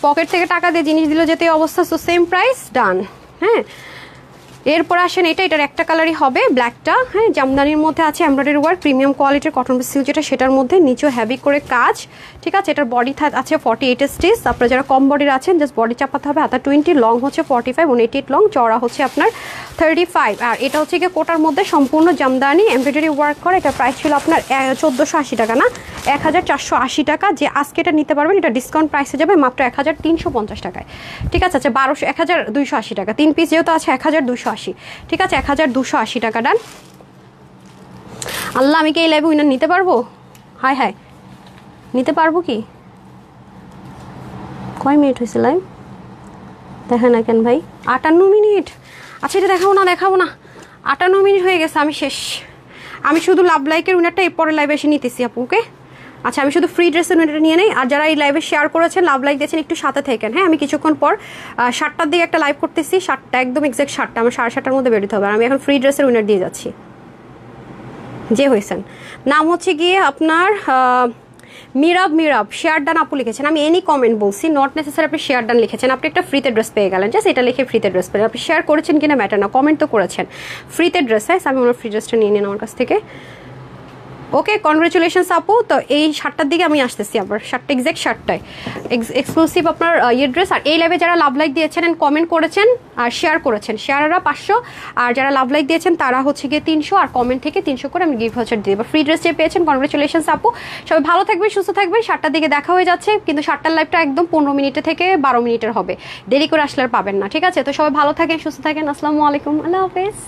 B: পকেট থেকে টাকা দিয়ে জিনিস দিল যেতে অবস্থা, সো সেম প্রাইস, ডান। হ্যাঁ, এরপর আসেন এটার একটা কালারই হবে ব্ল্যাকটা। হ্যাঁ, জামদানির মধ্যে আছে এমব্রয়ডারি ওয়ার্ক, প্রিমিয়াম কোয়ালিটির কটন সিল্ক যেটা, সেটার মধ্যে নিচেও হেভি করে কাজ। ঠিক আছে, এটার বডি আছে 48 স্টিচ। আপনারা যারা কম বডির আছেন জাস্ট বডি চাপাতে হবে। হাতা 20, লং হচ্ছে 45, 188 লং, চওড়া হচ্ছে আপনার 35। আর এটা হচ্ছে গিয়ে কোটার মধ্যে সম্পূর্ণ জামদানি এমব্রয়ডারি ওয়ার্ক করে। এটা প্রাইস ছিল আপনার 1480 টাকা, না 1480 টাকা। যে আজকে এটা নিতে পারবেন, এটা ডিসকাউন্ট প্রাইসে যাবে মাত্র 1350 টাকায়। ঠিক আছে, আচ্ছা 1280 টাকা 3 পিস যেহেতু আছে 1280। ঠিক আছে, 1280 টাকা, ডান। আল্লাহ, আমি কি এই লাইভে উইনার নিতে পারবো? হাই হাই, নিতে পারবো কি? কয় মিনিট হয়েছে লাইভ? দেখেন না কেন ভাই, 58 মিনিট। আচ্ছা, এটা দেখাবো না 58 মিনিট হয়ে গেছে, আমি শেষ। আমি শুধু লাভ লাইকের উইনারটা এরপরে লাইভে এসে নিতেছি আপুকে। আচ্ছা, আমি শুধু ফ্রি ড্রেসের উইনারটা নিয়ে নেই। আর যারা এই লাইভে শেয়ার করেছেন, লাভ লাইক দিয়েছেন, একটু সাথে থাকেন। হ্যাঁ, আমি কিছুক্ষণ পর 7টার দিকে একটা লাইভ করতেছি। 7টা একদম এক্সাক্ট 7টা, আমার 7:30টার মধ্যে বেরোতে হবে। আর আমি এখন ফ্রি ড্রেসের উইনার দিয়ে যাচ্ছি, যে হয়েছেন। নাম হচ্ছে গিয়ে আপনার মিরাব শেয়ার ডান আপু লিখেছেন। আমি এনি কমেন্ট বলছি, নট নেসেসারি আপনি শেয়ার ডান লিখেছেন। আপনি একটা ফ্রিতে ড্রেস পেয়ে গেলেন, জাস্ট এটা লিখে ফ্রিতে ড্রেস পেলেন। আপনি শেয়ার করেছেন কিনা ম্যাটার না, কমেন্ট তো করেছেন। ফ্রিতে ড্রেস, হ্যাঁ, আমি আমার ফ্রি ড্রেসটা নিয়ে নিন আমার কাছ থেকে। ওকে, কনগ্রেচুলেশনস আপু। তো এই 7টার দিকে আমি আসতেছি আবার, 7টা এক্সাক্ট 7টায় এক্সক্লুসিভ আপনার ইয়ে ড্রেস। আর এই লাইভে যারা লাভ লাইক দিয়েছেন এন্ড কমেন্ট করেছেন আর শেয়ার করেছেন, শেয়াররা 500, আর যারা লাভ লাইক দিয়েছেন তারা হচ্ছে গিয়ে 300, আর কমেন্ট থেকে 300 করে আমি গিফট ভাউচার দিয়ে দেবো। ফ্রি ড্রেস যে পেয়েছেন, কনগ্রেচুলেশনস আপু। সবাই ভালো থাকবেন, সুস্থ থাকবেন। 7টার দিকে দেখা হয়ে যাচ্ছে, কিন্তু 7টার লাইভটা একদম 15 মিনিটের থেকে 12 মিনিটের হবে, দেরি করে আসলে আর পাবেন না। ঠিক আছে, তো সবাই ভালো থাকেন, সুস্থ থাকেন। আসসালামু আলাইকুম, আল্লাহ হাফেজ।